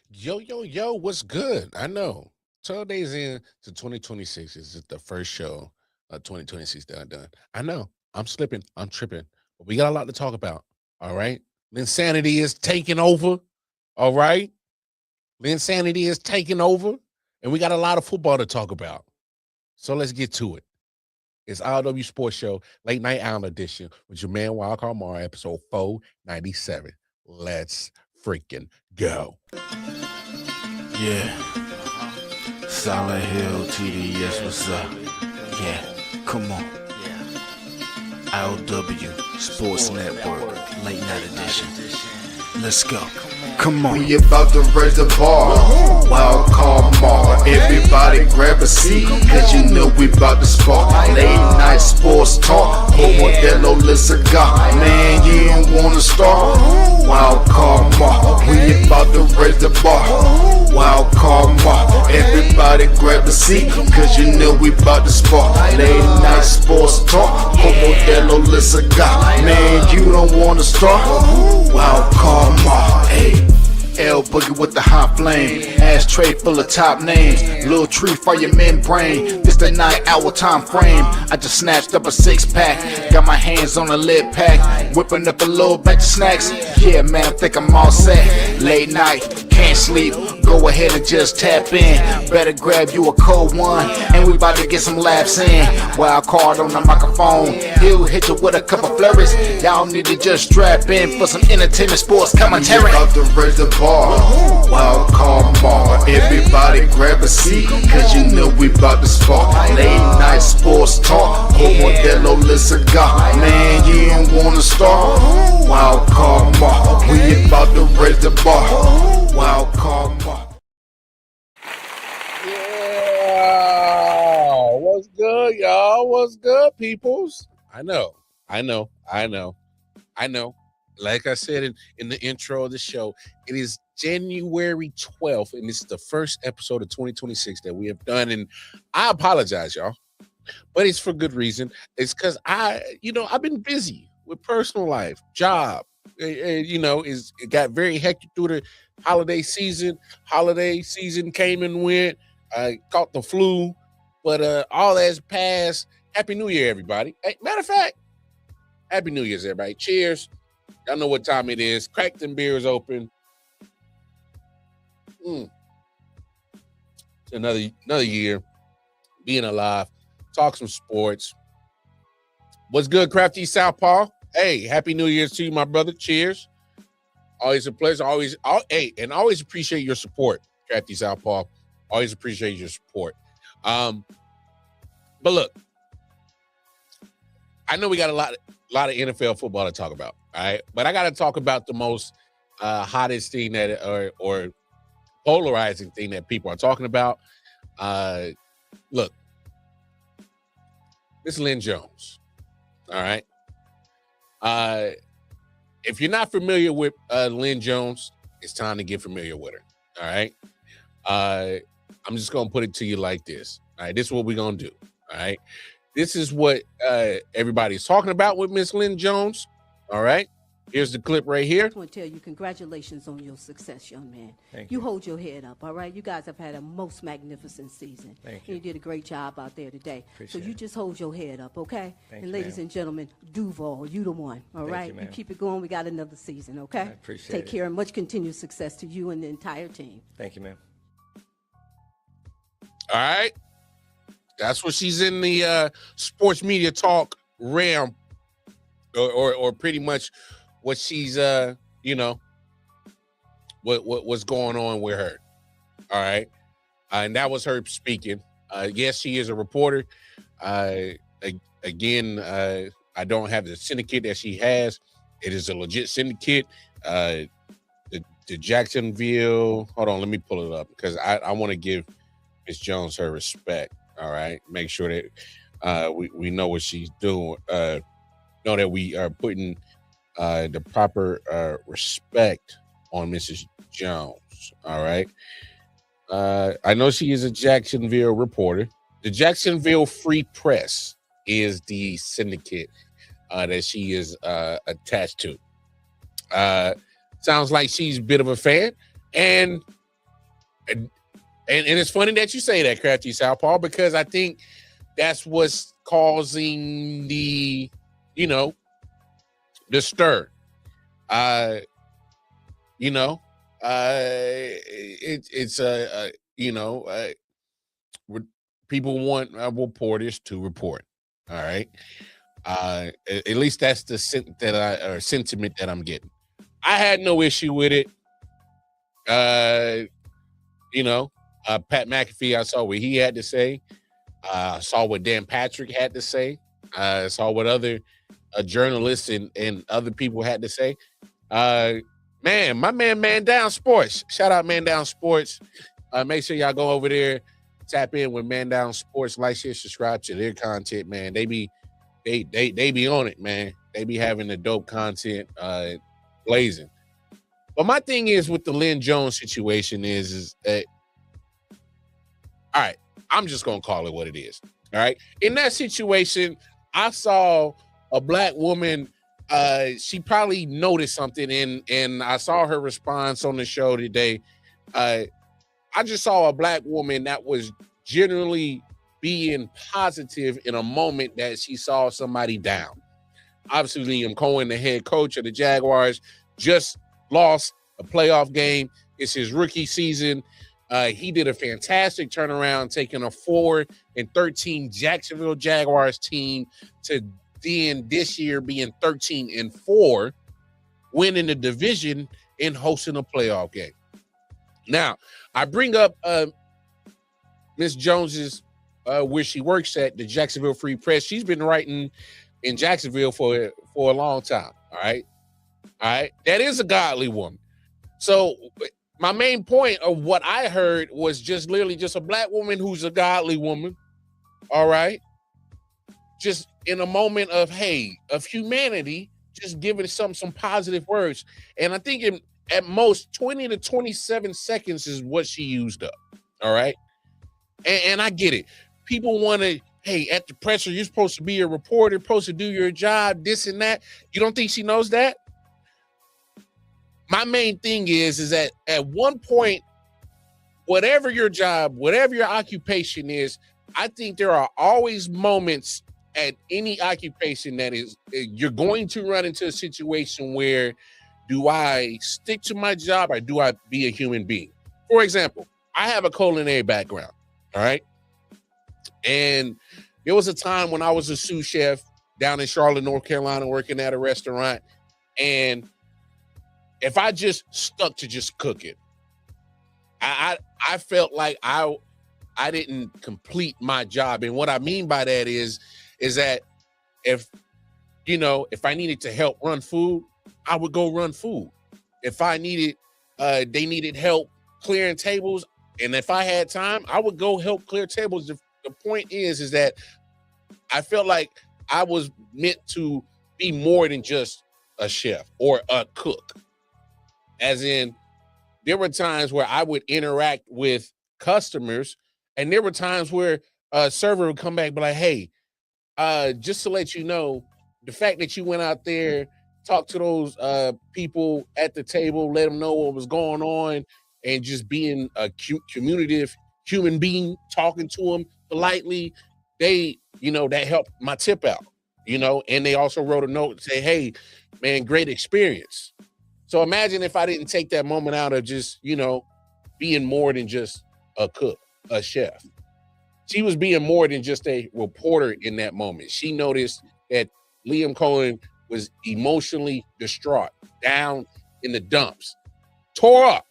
Yo, what's good? I know. 12 days in to 2026 is the first show of 2026 that I've done. I know. I'm slipping. I'm tripping. But we got a lot to talk about. All right. Lynn-Sanity is taking over. All right. Lynn-Sanity is taking over. And we got a lot of football to talk about. So let's get to it. It's I.O.W Sports Show, Late Night Owl Edition with your man Wildcard Mar, episode 497. Let's freaking go. Yeah, Solid Hill TDS, what's up? Yeah, come on. I.O.W Sports Network, Late Night Edition. Let's go. Come on. We about to raise the bar. Wild card Mar. Everybody grab a seat, cause you know we about to spark. Late night sports talk. Modelo Le Cigar. Man, you don't wanna start. Wild card Mar. We about to raise the bar. Wild card Mar. Everybody grab a seat, cause you know we about to spark. Late night sports talk. Modelo Le Cigar. Man, you don't wanna start. Wild card Mar. Hey. L Boogie with the hot flame, ashtray full of top names, little tree for your membrane. This the 9-hour time frame. I just snatched up a 6-pack, got my hands on a lid pack, whipping up a little batch of snacks. Yeah, man, I think I'm all set. Late night, can't sleep. Go ahead and just tap in. Better grab you a cold one, and we about to get some laps in. Wild card on the microphone, he'll hit you with a couple flurries. Y'all need to just strap in for some entertainment sports commentary. We about to raise the bar. Wild card Mar. Everybody grab a seat, cause you know we about to spark. Late night sports talk. Modelo Le Cigar. Man, you don't wanna start. Wild card Mar. We about to raise the bar. Wild card Mar. Yeah, what's good, y'all? What's good, peoples? I know. Like I said in the intro of the show, it is January 12th, and this is the first episode of 2026 that we have done. And I apologize, y'all, but it's for good reason. It's because I've been busy with personal life, job. It got very hectic through the holiday season. Holiday season came and went. I caught the flu, but all that's passed. Happy New Year, everybody. Hey, matter of fact, Happy New Year's, everybody. Cheers. Y'all know what time it is. Crack them beers open. It's another year, being alive, talk some sports. What's good, Crafty Southpaw? Hey, Happy New Year's to you, my brother. Cheers. Always a pleasure. Always appreciate your support, Crafty Southpaw. Always appreciate your support. But look, I know we got a lot of NFL football to talk about, all right? But I got to talk about the most hottest thing that or polarizing thing that people are talking about. Look, this is Lynn Jones, all right? If you're not familiar with Lynn Jones, it's time to get familiar with her, all right? I'm just going to put it to you like this, all right? This is what we're going to do, all right? This is what everybody's talking about with Miss Lynn Jones, all right? Here's the clip right here. I just want to tell you, congratulations on your success, young man. Thank you. You hold your head up, all right? You guys have had a most magnificent season. Thank you. And you did a great job out there today. Appreciate so you it. just hold your head up, okay? Thank and you, ladies ma'am. and gentlemen, Duval, you the one, all Thank right? you, ma'am. keep it going. We got another season, okay? I appreciate Take it. care and much continued success to you and the entire team. Thank you, ma'am. All right. That's what she's in the sports media talk realm, or pretty much what she's what's going on with her. All right. And that was her speaking. Yes, she is a reporter. Again, I don't have the syndicate that she has. It is a legit syndicate. The Jacksonville, hold on, let me pull it up because I want to give Miss Jones her respect. All right. Make sure that we know what she's doing. Know that we are putting the proper respect on Mrs. Jones. All right. I know she is a Jacksonville reporter. The Jacksonville Free Press is the syndicate that she is attached to. Sounds like she's a bit of a fan. And And it's funny that you say that, Crafty Southpaw, because I think that's what's causing the, the stir. People want reporters to report. All right. At least that's the sentiment that I'm getting. I had no issue with it. Pat McAfee, I saw what he had to say. Saw what Dan Patrick had to say. Saw what other journalists and other people had to say. My man Down Sports. Shout out Man Down Sports. Make sure y'all go over there, tap in with Man Down Sports, like, share, subscribe to their content, man. They be on it, man. They be having the dope content blazing. But my thing is with the Lynn Jones situation is that, all right, I'm just going to call it what it is. All right. In that situation, I saw a black woman. She probably noticed something, and I saw her response on the show today. I just saw a black woman that was generally being positive in a moment that she saw somebody down. Obviously, Liam Cohen, the head coach of the Jaguars, just lost a playoff game. It's his rookie season. He did a fantastic turnaround, taking a 4-13 Jacksonville Jaguars team to then this year being 13-4, winning the division and hosting a playoff game. Now, I bring up Miss Jones's where she works at, the Jacksonville Free Press. She's been writing in Jacksonville for a long time. All right. That is a godly woman. So my main point of what I heard was just literally just a black woman who's a godly woman. All right. Just in a moment of humanity, just giving some positive words. And I think at most 20 to 27 seconds is what she used up. All right. And I get it. People want to, at the presser, you're supposed to be a reporter, supposed to do your job, this and that. You don't think she knows that? My main thing is that at one point, whatever your job, whatever your occupation is, I think there are always moments at any occupation that is, you're going to run into a situation where, do I stick to my job or do I be a human being? For example, I have a culinary background, all right? And there was a time when I was a sous chef down in Charlotte, North Carolina, working at a restaurant. And if I just stuck to just cooking, I felt like I didn't complete my job. And what I mean by that is that if I needed to help run food, I would go run food. If I needed, they needed help clearing tables, and if I had time, I would go help clear tables. The point is that I felt like I was meant to be more than just a chef or a cook. As in, there were times where I would interact with customers, and there were times where a server would come back and be like, hey, just to let you know, the fact that you went out there, talked to those people at the table, let them know what was going on, and just being a communicative human being, talking to them politely, that helped my tip out, and they also wrote a note and say, hey, man, great experience. So imagine if I didn't take that moment out of just, being more than just a cook, a chef. She was being more than just a reporter in that moment. She noticed that Liam Cohen was emotionally distraught, down in the dumps, tore up,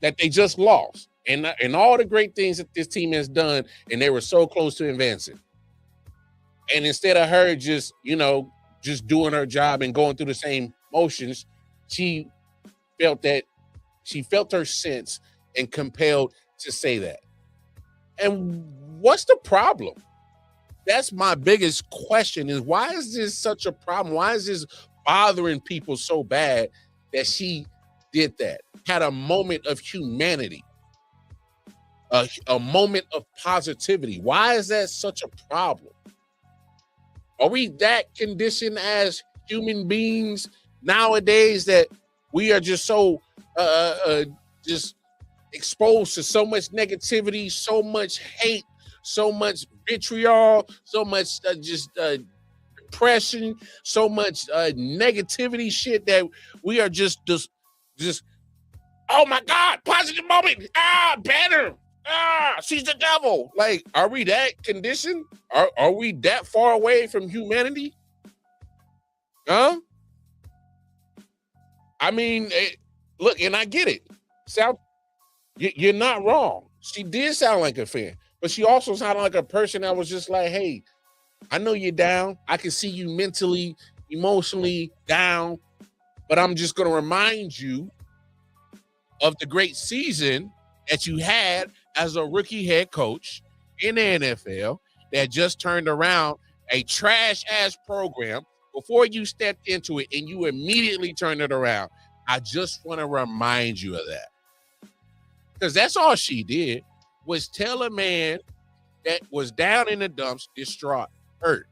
that they just lost, and all the great things that this team has done, and they were so close to advancing. And instead of her just doing her job and going through the same motions, she felt her sense and compelled to say that. And what's the problem? That's my biggest question, is why is this such a problem? Why is this bothering people so bad that she did that? Had a moment of humanity, a moment of positivity. Why is that such a problem? Are we that conditioned as human beings nowadays that we are just so just exposed to so much negativity, so much hate, so much vitriol, so much depression, so much negativity shit that we are just oh my God, positive moment. Better. She's the devil. Like, are we that conditioned? Are we that far away from humanity? Huh? I mean, look, and I get it. You're not wrong. She did sound like a fan, but she also sounded like a person that was just like, hey, I know you're down. I can see you mentally, emotionally down, but I'm just going to remind you of the great season that you had as a rookie head coach in the NFL that just turned around a trash-ass program before you stepped into it and you immediately turned it around. I just want to remind you of that. Because that's all she did was tell a man that was down in the dumps, distraught, hurt.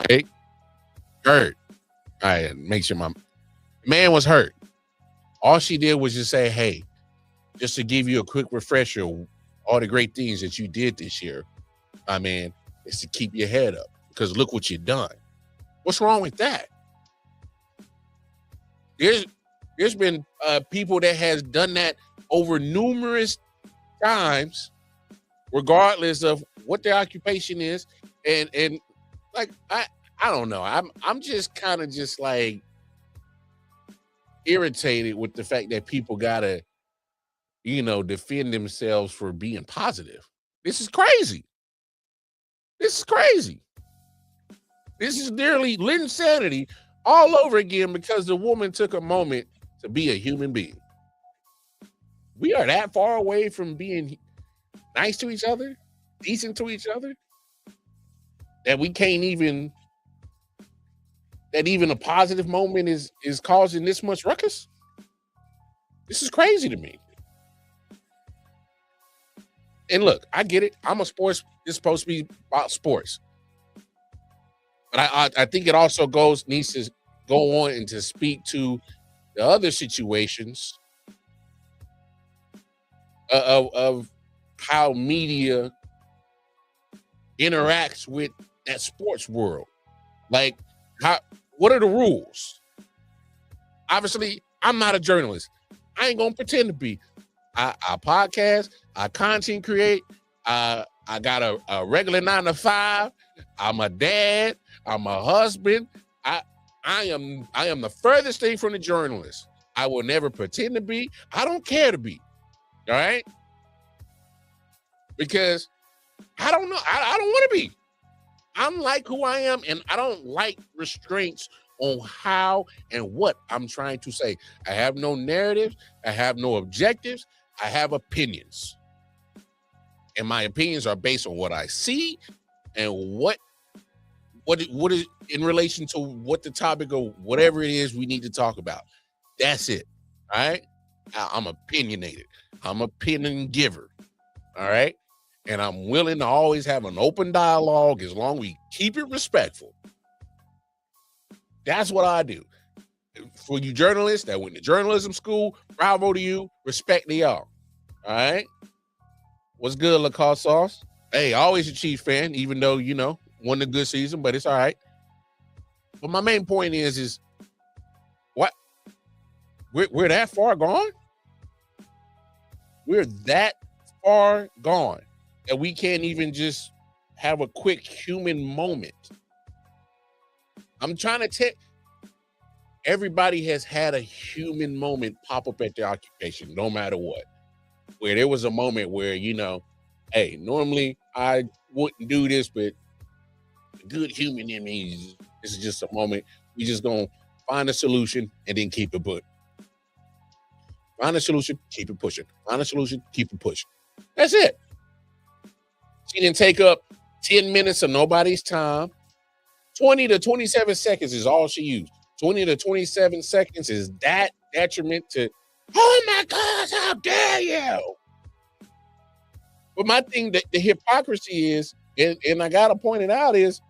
Right? Hurt. All right, make sure my man was hurt. All she did was just say, hey, just to give you a quick refresher, all the great things that you did this year, my man, is to keep your head up. Because look what you've done. What's wrong with that? There's been people that has done that over numerous times, regardless of what their occupation is, and like I don't know. I'm just kind of just like irritated with the fact that people gotta, defend themselves for being positive. This is crazy. This is crazy. This is nearly Lynn-Sanity all over again because the woman took a moment to be a human being. We are that far away from being nice to each other, decent to each other, that we can't even, that even a positive moment is causing this much ruckus. This is crazy to me. And look, I get it. I'm a sports, it's supposed to be about sports. But I think it also needs to go on and to speak to the other situations of how media interacts with that sports world. Like, what are the rules? Obviously, I'm not a journalist. I ain't gonna pretend to be. I podcast, I content create, I got a regular 9 to 5. I'm a dad, I'm a husband. I am the furthest thing from the journalist. I will never pretend to be. I don't care to be. All right? Because I don't know. I don't want to be. I'm like who I am, and I don't like restraints on how and what I'm trying to say. I have no narratives. I have no objectives. I have opinions. And my opinions are based on what I see and what is in relation to what the topic or whatever it is we need to talk about. That's it. All right. I'm opinionated. I'm an opinion giver. All right. And I'm willing to always have an open dialogue as long as we keep it respectful. That's what I do. For you journalists that went to journalism school, bravo to you. Respect to y'all. All right. What's good, Lacoste Sauce? Hey, always a Chiefs fan, even though, won a good season, but it's all right. But my main point is what? We're that far gone? We're that far gone that we can't even just have a quick human moment. I'm trying to tell everybody has had a human moment pop up at their occupation, no matter what. Where there was a moment where, hey, normally I wouldn't do this, but the good human in me, this is just a moment. We just gonna find a solution and then keep it put. Find a solution, keep it pushing. Find a solution, keep it pushing. That's it. She didn't take up 10 minutes of nobody's time. 20 to 27 seconds is all she used. 20 to 27 seconds is that detriment to, oh my gosh, how dare you? But my thing, the hypocrisy is, and I gotta point it out, is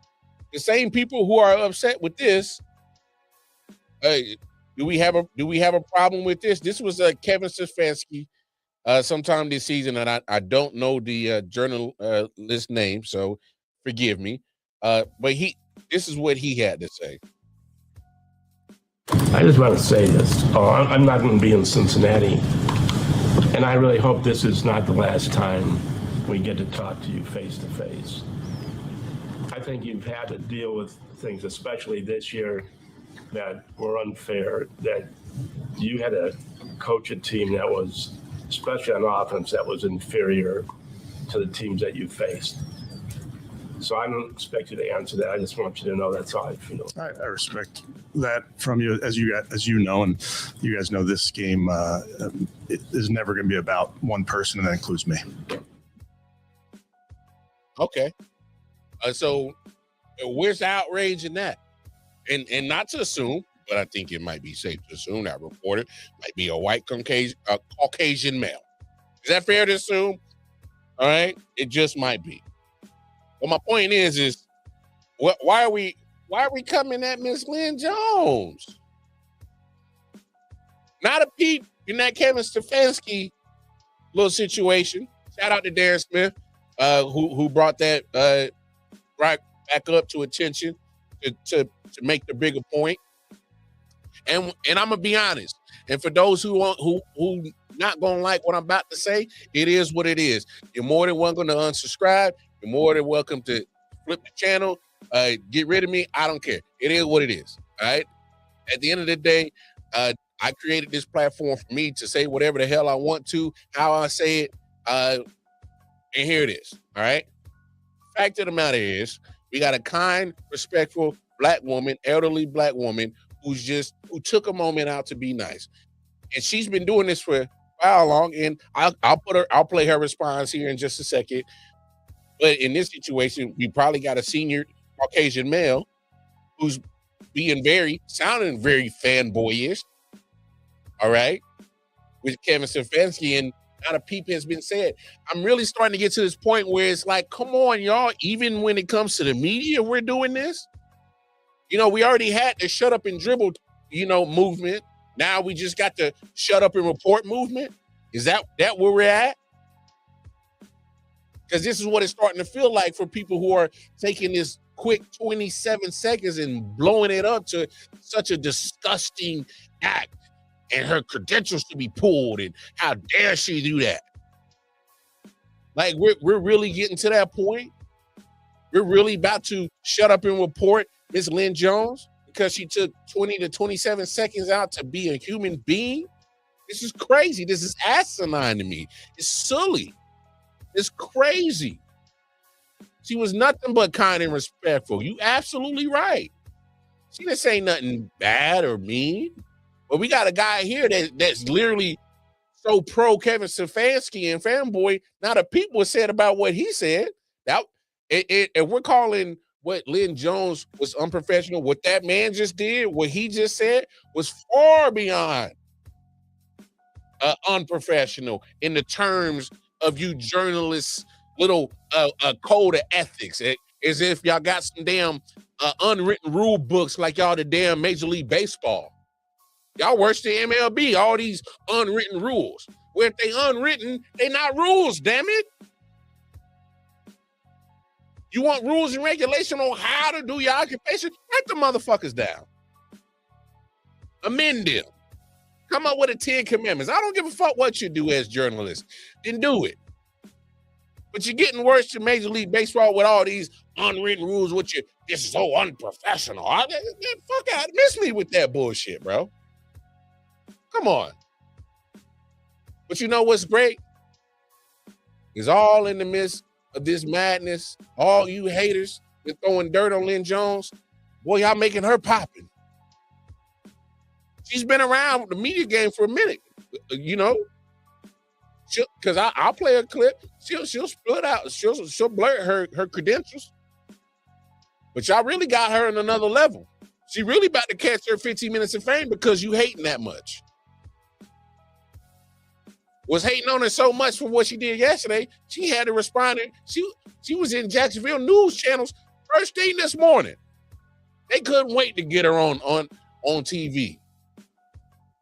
the same people who are upset with this Do we have a problem with this? This was Kevin Stefanski sometime this season, and I don't know the journalist name, so forgive me. But this is what he had to say. I just want to say this. I'm not going to be in Cincinnati, and I really hope this is not the last time we get to talk to you face to face. I think you've had to deal with things, especially this year, that were unfair, that you had to coach a team that was, especially on offense, that was inferior to the teams that you faced. So I don't expect you to answer that. I just want you to know that's how I feel. I respect that from you, as you know, and you guys know this game it is never going to be about one person, and that includes me. Okay. So where's the outrage in that? And not to assume, but I think it might be safe to assume that reporter might be a white Caucasian male. Is that fair to assume? All right. It just might be. Well, my point is why are we coming at Miss Lynn Jones? Not a peep in that Kevin Stefanski little situation. Shout out to Darren Smith, who brought that right back up to attention to make the bigger point. And I'm gonna be honest. And for those who not gonna like what I'm about to say, it is what it is. You're more than welcome to unsubscribe. You're more than welcome to flip the channel, get rid of me. I don't care. It is what it is. All right. At the end of the day, I created this platform for me to say whatever the hell I want to, how I say it. And here it is. All right. Fact of the matter is, we got a kind, respectful black woman, elderly black woman who took a moment out to be nice. And she's been doing this for how long? And I'll play her response here in just a second. But in this situation, we probably got a senior Caucasian male who's sounding very fanboyish. All right. With Kevin Stefanski, and not a peep has been said. I'm really starting to get to this point where it's like, come on, y'all. Even when it comes to the media, we're doing this. We already had the shut up and dribble, movement. Now we just got the shut up and report movement. Is that where we're at? Because this is what it's starting to feel like for people who are taking this quick 27 seconds and blowing it up to such a disgusting act, and her credentials to be pulled, and how dare she do that? Like, we're really getting to that point. We're really about to shut up and report Miss Lynn Jones because she took 20 to 27 seconds out to be a human being. This is crazy. This is asinine to me. It's silly. It's crazy. She was nothing but kind and respectful. You absolutely right. She didn't say nothing bad or mean. But we got a guy here that's literally so pro Kevin Stefanski and fanboy. Now the people said about what he said. And we're calling what Lynn Jones was unprofessional. What that man just did, what he just said, was far beyond unprofessional in the terms of you journalists' little code of ethics. As if y'all got some damn unwritten rule books like y'all the damn Major League Baseball. Y'all worse than MLB, all these unwritten rules. Well, if they unwritten, they not rules, damn it. You want rules and regulation on how to do your occupation? Write the motherfuckers down. Amend them. Come up with a 10 commandments. I don't give a fuck what you do as journalists. Then do it. But you're getting worse than Major League Baseball with all these unwritten rules. This is so unprofessional. Fuck out. Miss me with that bullshit, bro. Come on. But you know what's great? It's all in the midst of this madness. All you haters been throwing dirt on Lynn Jones. Boy, y'all making her popping. She's been around the media game for a minute, because I'll play a clip. She'll split out. She'll blur her credentials. But y'all really got her in another level. She really about to catch her 15 minutes of fame because you hating that much. Was hating on her so much for what she did yesterday, she had to respond. She was in Jacksonville news channels first thing this morning. They couldn't wait to get her on TV.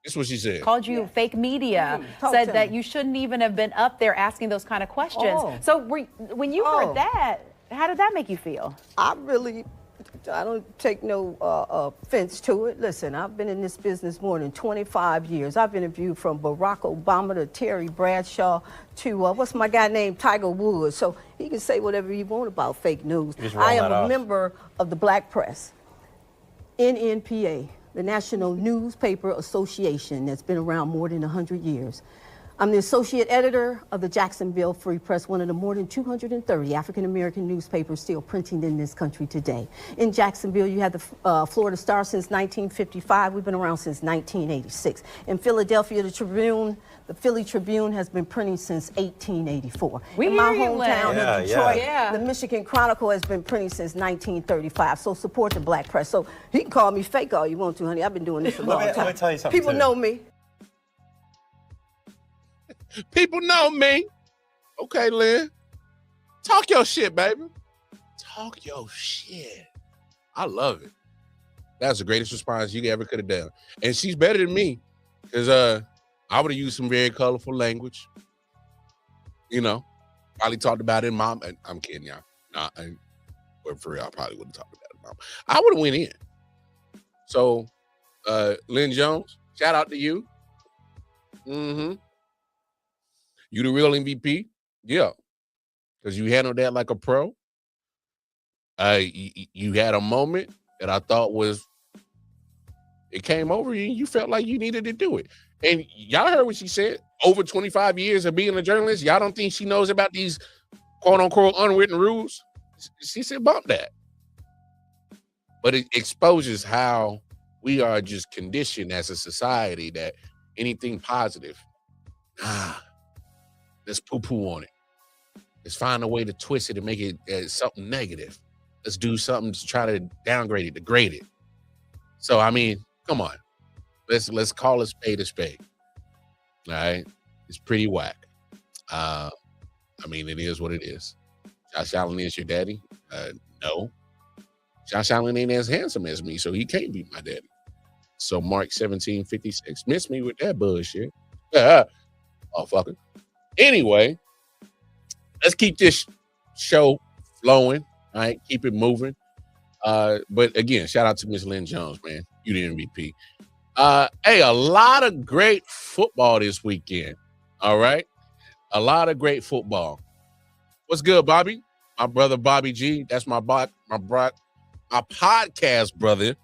That's what she said. Called you fake media, said that you shouldn't even have been up there asking those kind of questions. So when you heard that, how did that make you feel? I don't take no offense to it. Listen, I've been in this business more than 25 years. I've interviewed from Barack Obama to Terry Bradshaw to, what's my guy named Tiger Woods. So he can say whatever he wants about fake news. I am a member of the Black Press, NNPA, the National Newspaper Association, that's been around more than 100 years. I'm the associate editor of the Jacksonville Free Press, one of the more than 230 African-American newspapers still printing in this country today. In Jacksonville, you had the Florida Star since 1955. We've been around since 1986. In Philadelphia, the Philly Tribune has been printing since 1884. In my hometown of Detroit, the Michigan Chronicle has been printing since 1935. So support the Black Press. So you can call me fake all you want to, honey. I've been doing this a long time. Let me tell you something. People know me. People know me. Okay, Lynn. Talk your shit, baby. Talk your shit. I love it. That's the greatest response you ever could have done. And she's better than me. Because I would have used some very colorful language. You know. Probably talked about it in mom. I'm kidding, y'all. Nah, but for real, I probably wouldn't talk about it in mom. I would have went in. So, Lynn Jones, shout out to you. Mm-hmm. You the real MVP? Yeah. Because you handled that like a pro. You had a moment that I thought it came over you and you felt like you needed to do it. And y'all heard what she said. Over 25 years of being a journalist, y'all don't think she knows about these quote unquote unwritten rules? She said bump that. But it exposes how we are just conditioned as a society that anything positive, let's poo-poo on it. Let's find a way to twist it and make it something negative. Let's do something to try to downgrade it, degrade it. So, I mean, come on. Let's call a spade a spade. All right? It's pretty whack. I mean, it is what it is. Josh Allen is your daddy? No. Josh Allen ain't as handsome as me, so he can't be my daddy. So, Mark 17:56. Miss me with that bullshit. Oh, fucker. Anyway, let's keep this show flowing, all right? Keep it moving. But again, shout out to Miss Lynn Jones, man. You the MVP. Hey, a lot of great football this weekend, all right? A lot of great football. What's good, Bobby? My brother, Bobby G. That's my podcast brother,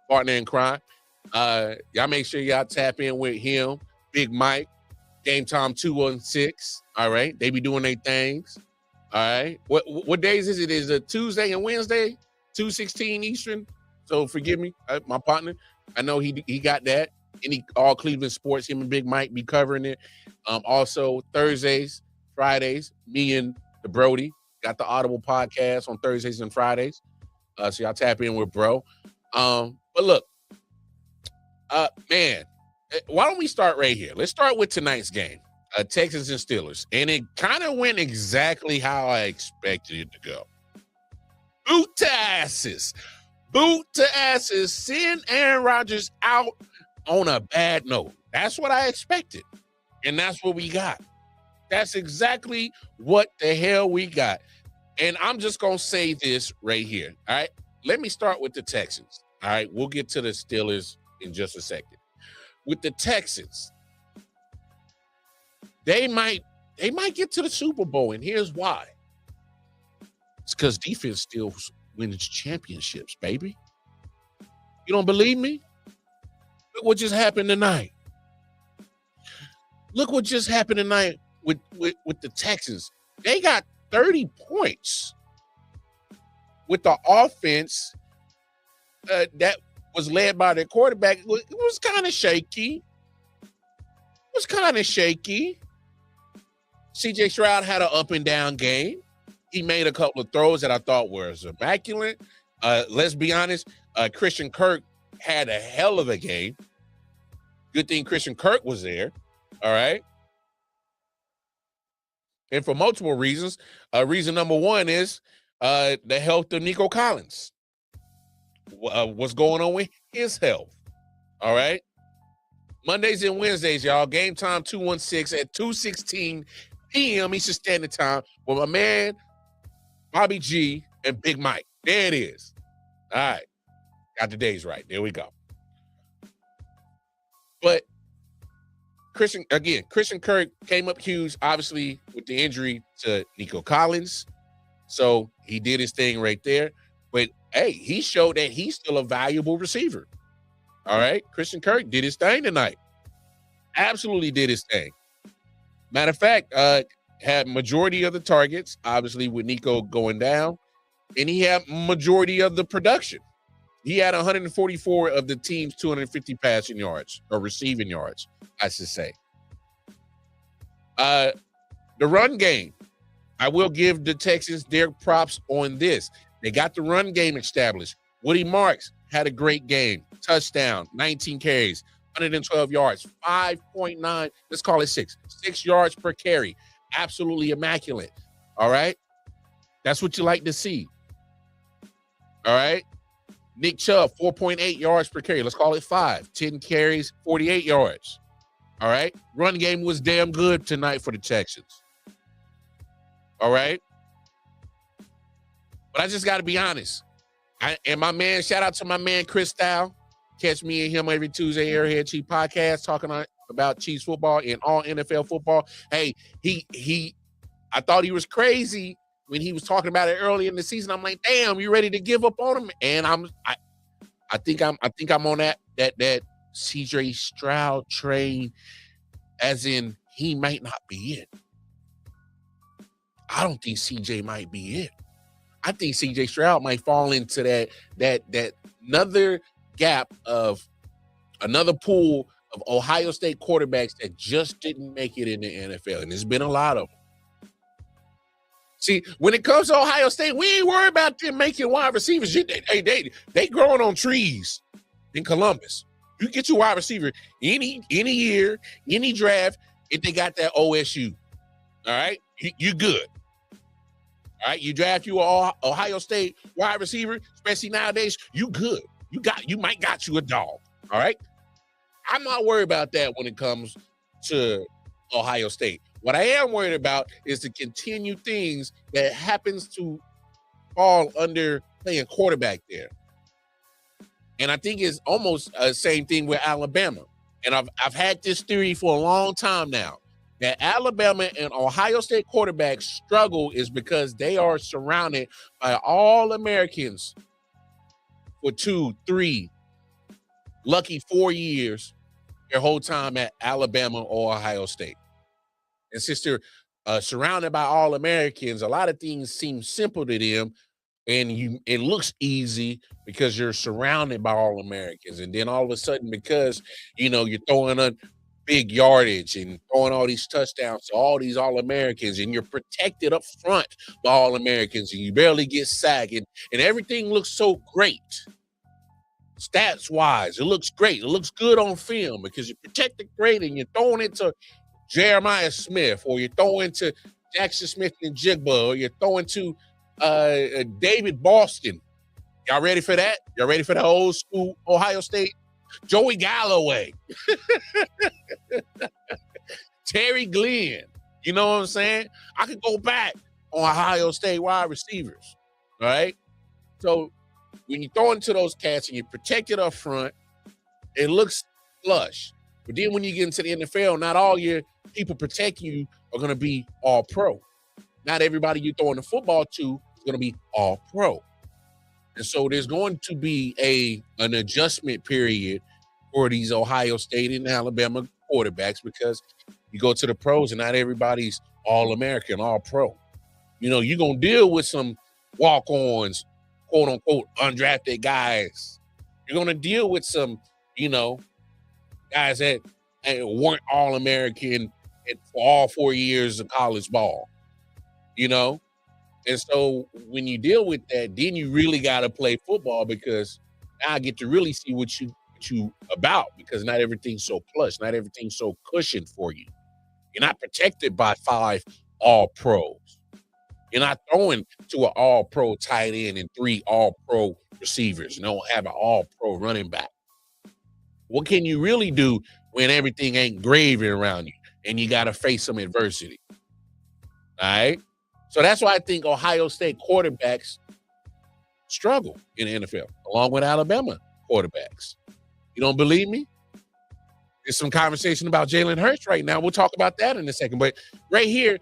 partner in crime. Y'all make sure y'all tap in with him, Big Mike. Game Time 216. All right. They be doing their things. All right. What days is it? Is it Tuesday and Wednesday? 2:16 Eastern. So forgive me, my partner. I know he got that. All Cleveland sports, him and Big Mike be covering it. Also Thursdays, Fridays, me and the Brody got the Audible podcast on Thursdays and Fridays. So y'all tap in with bro. But look, man, why don't we start right here? Let's start with tonight's game, Texans and Steelers. And it kind of went exactly how I expected it to go. Boot to asses. Boot to asses. Send Aaron Rodgers out on a bad note. That's what I expected. And that's what we got. That's exactly what the hell we got. And I'm just going to say this right here. All right. Let me start with the Texans. All right. We'll get to the Steelers in just a second. With the Texans, they might get to the Super Bowl, and here's why. It's because defense still wins championships, baby. You don't believe me? Look what just happened tonight. Look what just happened tonight with the Texans. They got 30 points with the offense that was led by their quarterback. It was kind of shaky. C.J. Stroud had an up and down game. He made a couple of throws that I thought were immaculate. Let's be honest, Christian Kirk had a hell of a game. Good thing Christian Kirk was there. All right. And for multiple reasons. Reason number one is the health of Nico Collins. What's going on with his health? All right. Mondays and Wednesdays, y'all. Game time 216 at 2:16 p.m. Eastern Standard Time with my man Bobby G and Big Mike. There it is. All right. Got the days right. There we go. But Christian Kirk came up huge, obviously, with the injury to Nico Collins. So he did his thing right there. But, hey, he showed that he's still a valuable receiver. All right? Christian Kirk did his thing tonight. Absolutely did his thing. Matter of fact, had majority of the targets, obviously, with Nico going down. And he had majority of the production. He had 144 of the team's 250 passing yards or receiving yards, I should say. The run game, I will give the Texans their props on this. They got the run game established. Woody Marks had a great game. Touchdown, 19 carries, 112 yards, 5.9, let's call it 6 yards per carry. Absolutely immaculate. All right? That's what you like to see. All right? Nick Chubb, 4.8 yards per carry. Let's call it 5. 10 carries, 48 yards. All right? Run game was damn good tonight for the Texans. All right? But I just got to be honest. Shout out to my man, Chris Style. Catch me and him every Tuesday, Airhead Chief Podcast, talking about Chiefs football and all NFL football. Hey, I thought he was crazy when he was talking about it early in the season. I'm like, damn, you ready to give up on him? And I think I'm on that CJ Stroud train, as in he might not be it. I don't think CJ might be it. I think CJ Stroud might fall into that another gap of another pool of Ohio State quarterbacks that just didn't make it in the NFL. And there's been a lot of them. See, when it comes to Ohio State, we ain't worried about them making wide receivers. They growing on trees in Columbus. You get your wide receiver any year, any draft, if they got that OSU. All right? You good. All right? You draft you an Ohio State wide receiver, especially nowadays, you good. You might got you a dog. All right? I'm not worried about that when it comes to Ohio State. What I am worried about is the continued things that happens to fall under playing quarterback there. And I think it's almost the same thing with Alabama. And I've had this theory for a long time now, that Alabama and Ohio State quarterbacks struggle is because they are surrounded by all Americans for 2, 3, lucky 4 years their whole time at Alabama or Ohio State. And since they're surrounded by all Americans, a lot of things seem simple to them, and it looks easy because you're surrounded by all Americans. And then all of a sudden, because you're throwing a big yardage and throwing all these touchdowns to all these all Americans, and you're protected up front by all Americans, and you barely get sacked, and everything looks so great. Stats wise, it looks great. It looks good on film because you're protected great, and you're throwing it to Jeremiah Smith, or you're throwing to Jackson Smith and Jigba, or you're throwing to David Boston. Y'all ready for that? Y'all ready for the old school Ohio State? Joey Galloway. Terry Glenn. You know what I'm saying? I could go back on Ohio State wide receivers. All right? So when you throw into those cats and you protect it up front, it looks flush. But then when you get into the NFL, not all your people protect you are going to be all pro. Not everybody you're throwing the football to is going to be all pro. And so there's going to be an adjustment period for these Ohio State and Alabama quarterbacks, because you go to the pros and not everybody's all American, all pro. You're going to deal with some walk-ons, quote unquote, undrafted guys. You're going to deal with some, guys that weren't all American for all 4 years of college ball, And so when you deal with that, then you really got to play football, because now I get to really see what you about, because not everything's so plush, not everything's so cushioned for you. You're not protected by 5 all-pros. You're not throwing to an all-pro tight end and 3 all-pro receivers. You don't have an all-pro running back. What can you really do when everything ain't gravy around you and you got to face some adversity. All right. So that's why I think Ohio State quarterbacks struggle in the NFL, along with Alabama quarterbacks. You don't believe me? There's some conversation about Jalen Hurts right now. We'll talk about that in a second. But right here,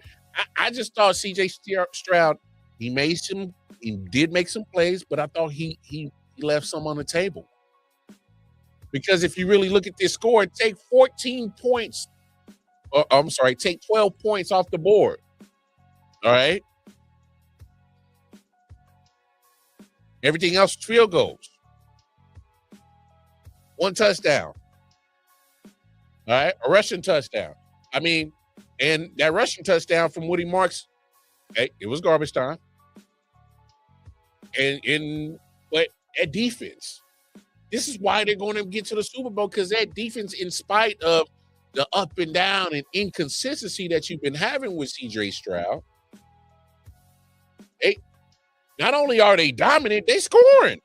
I just thought CJ Stroud, he did make some plays, but I thought he left some on the table. Because if you really look at this score, take 14 points, take 12 points off the board. All right. Everything else, field goals. 1 touchdown. All right. A rushing touchdown. I mean, and that rushing touchdown from Woody Marks, hey, it was garbage time. But at defense, this is why they're going to get to the Super Bowl, because that defense, in spite of the up and down and inconsistency that you've been having with CJ Stroud, not only are they dominant, they scoring.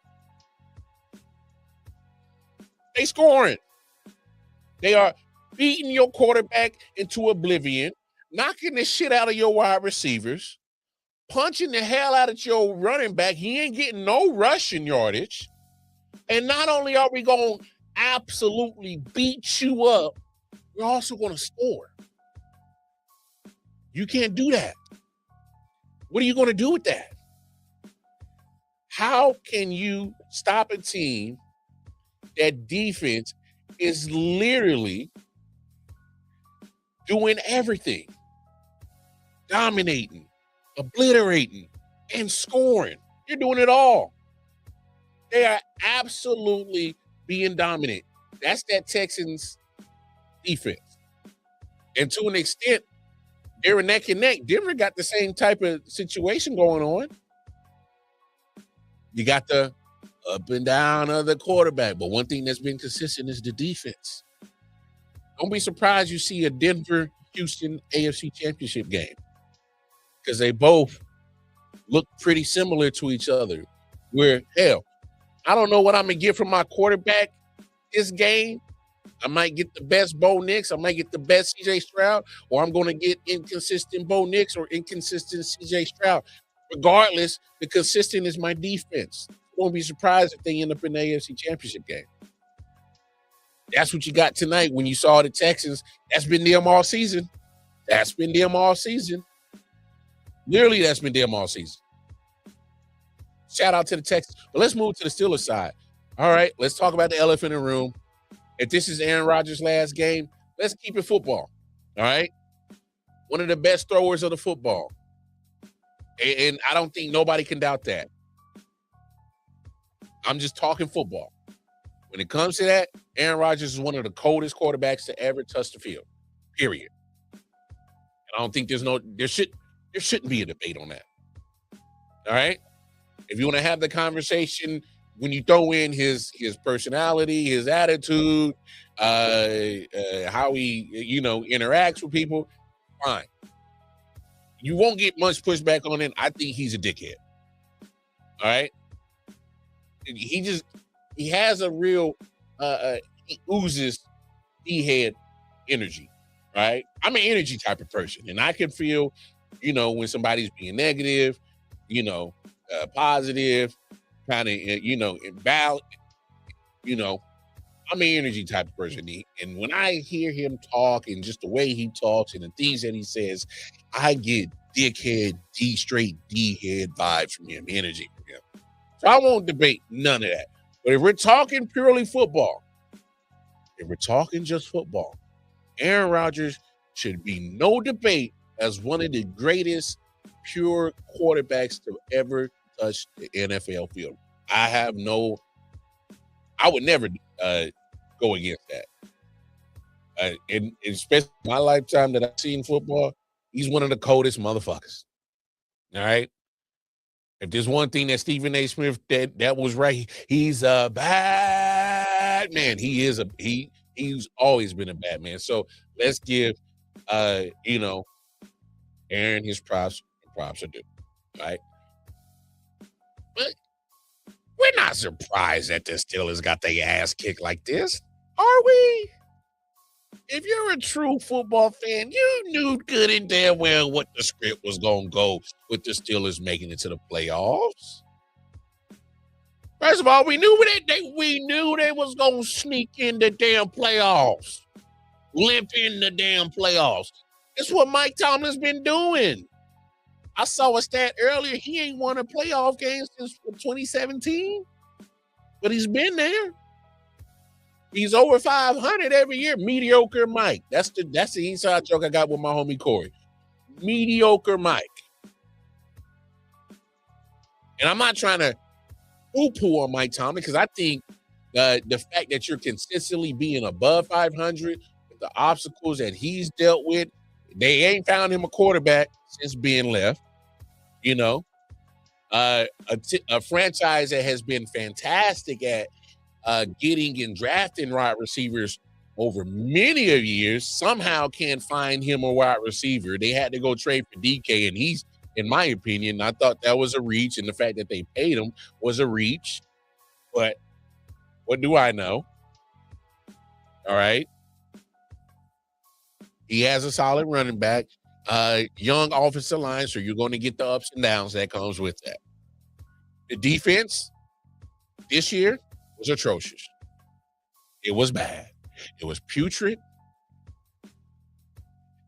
They are beating your quarterback into oblivion, knocking the shit out of your wide receivers, punching the hell out of your running back. He ain't getting no rushing yardage. And not only are we going to absolutely beat you up, we're also going to score. You can't do that. What are you going to do with that? How can you stop a team that defense is literally doing everything, dominating, obliterating, and scoring? You're doing it all. They are absolutely being dominant. That's that Texans defense. And to an extent, they're neck and neck. Denver got the same type of situation going on. You got the up and down of the quarterback. But one thing that's been consistent is the defense. Don't be surprised you see a Denver-Houston AFC Championship game, because they both look pretty similar to each other. Where, hell, I don't know what I'm going to get from my quarterback this game. I might get the best Bo Nix. I might get the best CJ Stroud, or I'm going to get inconsistent Bo Nix or inconsistent CJ Stroud. Regardless, the consistent is my defense. Don't be surprised if they end up in the AFC Championship game. That's what you got tonight when you saw the Texans. That's been them all season. Literally, that's been them all season. Shout out to the Texans. But let's move to the Steelers side. All right, let's talk about the elephant in the room. If this is Aaron Rodgers' last game, let's keep it football. All right? One of the best throwers of the football. And I don't think nobody can doubt that. I'm just talking football. When it comes to that, Aaron Rodgers is one of the coldest quarterbacks to ever touch the field. Period. And I don't think there shouldn't be a debate on that. All right? If you want to have the conversation, when you throw in his personality, his attitude, how he interacts with people, fine. You won't get much pushback on it. I think he's a dickhead. All right? He has a real he oozes D-head energy, right? I'm an energy type of person, and I can feel, when somebody's being negative, positive, kind of, invalid, I'm an energy type of person. And when I hear him talk and just the way he talks and the things that he says, I get dickhead, straight D-head vibes from him, energy from him. So I won't debate none of that. But if we're talking purely football, if we're talking just football, Aaron Rodgers should be no debate as one of the greatest pure quarterbacks to ever touch the NFL field. I would never go against that. And especially in my lifetime that I've seen football, he's one of the coldest motherfuckers. All right? If there's one thing that Stephen A. Smith that was right, he's a bad man. He's always been a bad man. So let's give Aaron his props are due. Right? But we're not surprised that the Steelers got their ass kicked like this, are we? If you're a true football fan, you knew good and damn well what the script was going to go with the Steelers making it to the playoffs. First of all, we knew they was going to sneak in the damn playoffs. Limp in the damn playoffs. That's what Mike Tomlin's been doing. I saw a stat earlier. He ain't won a playoff game since 2017, but he's been there. He's over 500 every year. Mediocre Mike. That's the inside joke I got with my homie Corey. Mediocre Mike. And I'm not trying to poo-poo on Mike Tomlin because I think the fact that you're consistently being above 500, the obstacles that he's dealt with, they ain't found him a quarterback since being left. You know, a franchise that has been fantastic at getting and drafting wide receivers over many of years somehow can't find him a wide receiver. They had to go trade for DK, and he's, in my opinion, I thought that was a reach, and the fact that they paid him was a reach. But what do I know? All right. He has a solid running back, young offensive line, so you're going to get the ups and downs that comes with that. The defense this year was atrocious. It was bad. It was putrid.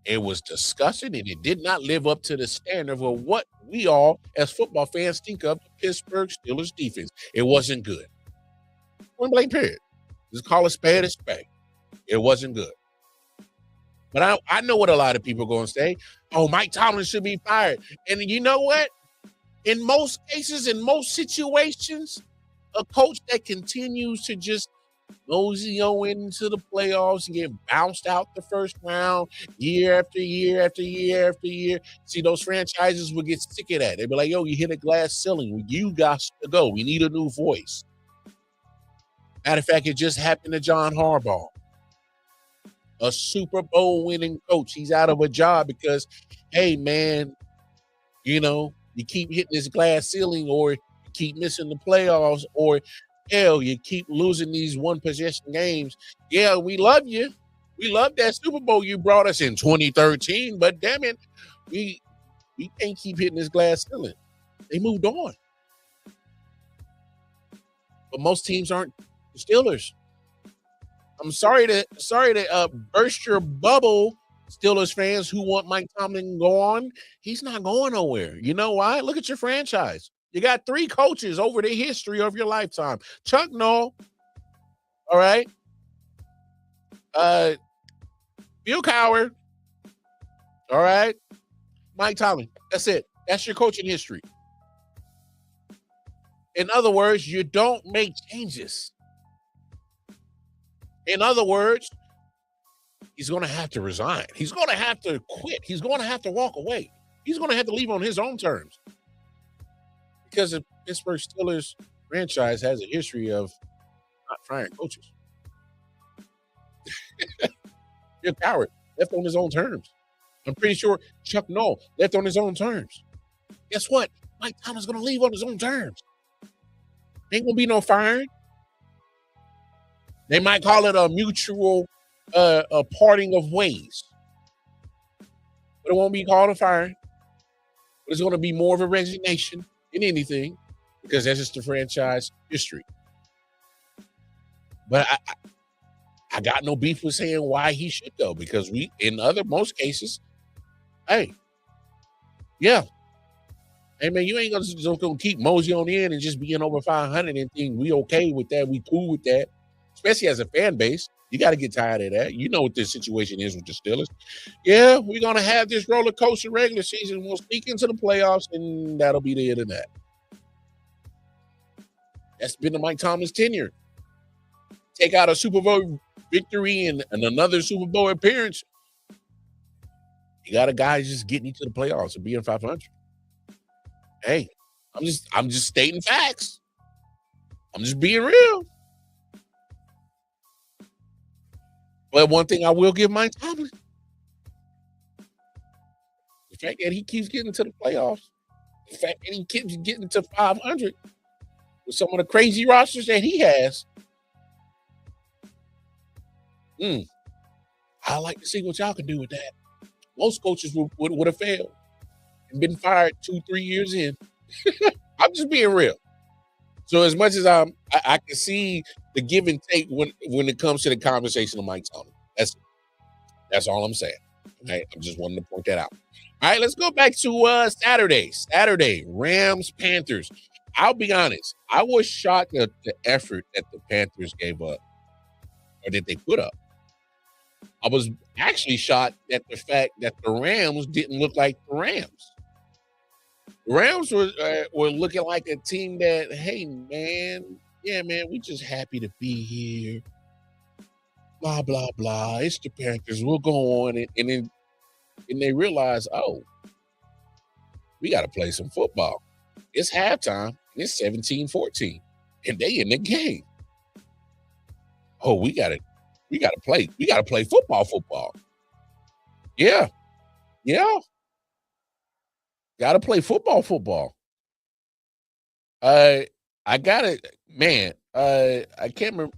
It was disgusting, and it did not live up to the standard of what we all, as football fans, think of the Pittsburgh Steelers defense. It wasn't good. Point blank period. Just call a spade a spade. It wasn't good. But I know what a lot of people are going to say. Oh, Mike Tomlin should be fired. And you know what? In most cases, in most situations, a coach that continues to just mosey into the playoffs and get bounced out the first round year after year after year after year. See, those franchises will get sick of that. They'll be like, yo, you hit a glass ceiling. You got to go. We need a new voice. Matter of fact, it just happened to John Harbaugh. A Super Bowl winning coach. He's out of a job because, hey, man, you know, you keep hitting this glass ceiling or you keep missing the playoffs or, hell, you keep losing these one-possession games. Yeah, we love you. We love that Super Bowl you brought us in 2013, but damn it, we can't keep hitting this glass ceiling. They moved on. But most teams aren't the Steelers. I'm sorry to burst your bubble, Steelers fans who want Mike Tomlin to go on. He's not going nowhere. You know why? Look at your franchise. You got 3 coaches over the history of your lifetime. Chuck Noll, all right? Bill Cowher, all right? Mike Tomlin. That's it. That's your coaching history. In other words, you don't make changes. In other words, he's going to have to resign. He's going to have to quit. He's going to have to walk away. He's going to have to leave on his own terms. Because the Pittsburgh Steelers franchise has a history of not firing coaches. Bill Cowher left on his own terms. I'm pretty sure Chuck Noll left on his own terms. Guess what? Mike Tomlin's going to leave on his own terms. Ain't going to be no firing. They might call it a mutual a parting of ways. But it won't be called a firing. But it's going to be more of a resignation than anything because that's just the franchise history. But I got no beef with saying why he should go because we, in most cases, hey, yeah. Hey, man, you ain't gonna keep mosey on in and just being over 500 and think we okay with that, we cool with that. Especially as a fan base, you got to get tired of that. You know what this situation is with the Steelers. Yeah, we're going to have this roller coaster regular season. We'll sneak into the playoffs, and that'll be the end of that. That's been the Mike Tomlin's tenure. Take out a Super Bowl victory and another Super Bowl appearance. You got a guy just getting into the playoffs and being 500. Hey, I'm just stating facts. I'm just being real. But one thing I will give Mike Tomlin, the fact that he keeps getting to the playoffs, the fact that he keeps getting to 500 with some of the crazy rosters that he has, I like to see what y'all can do with that. Most coaches would have failed and been fired 2-3 years in. I'm just being real. So as much as I can see the give and take when it comes to the conversation of Mike Tomlin. That's all I'm saying. Right? I'm just wanting to point that out. All right, let's go back to Saturday. Saturday, Rams, Panthers. I'll be honest. I was shocked at the effort that the Panthers gave up or that they put up. I was actually shocked at the fact that the Rams didn't look like the Rams. The Rams were looking like a team that, hey, man, yeah, man, we just happy to be here. Blah, blah, blah. It's the Panthers. We'll go on. And then realize, oh, we got to play some football. It's halftime. And it's 17-14. And they in the game. Oh, we got to play. We got to play football. Yeah. Got to play football. I got it, man. I can't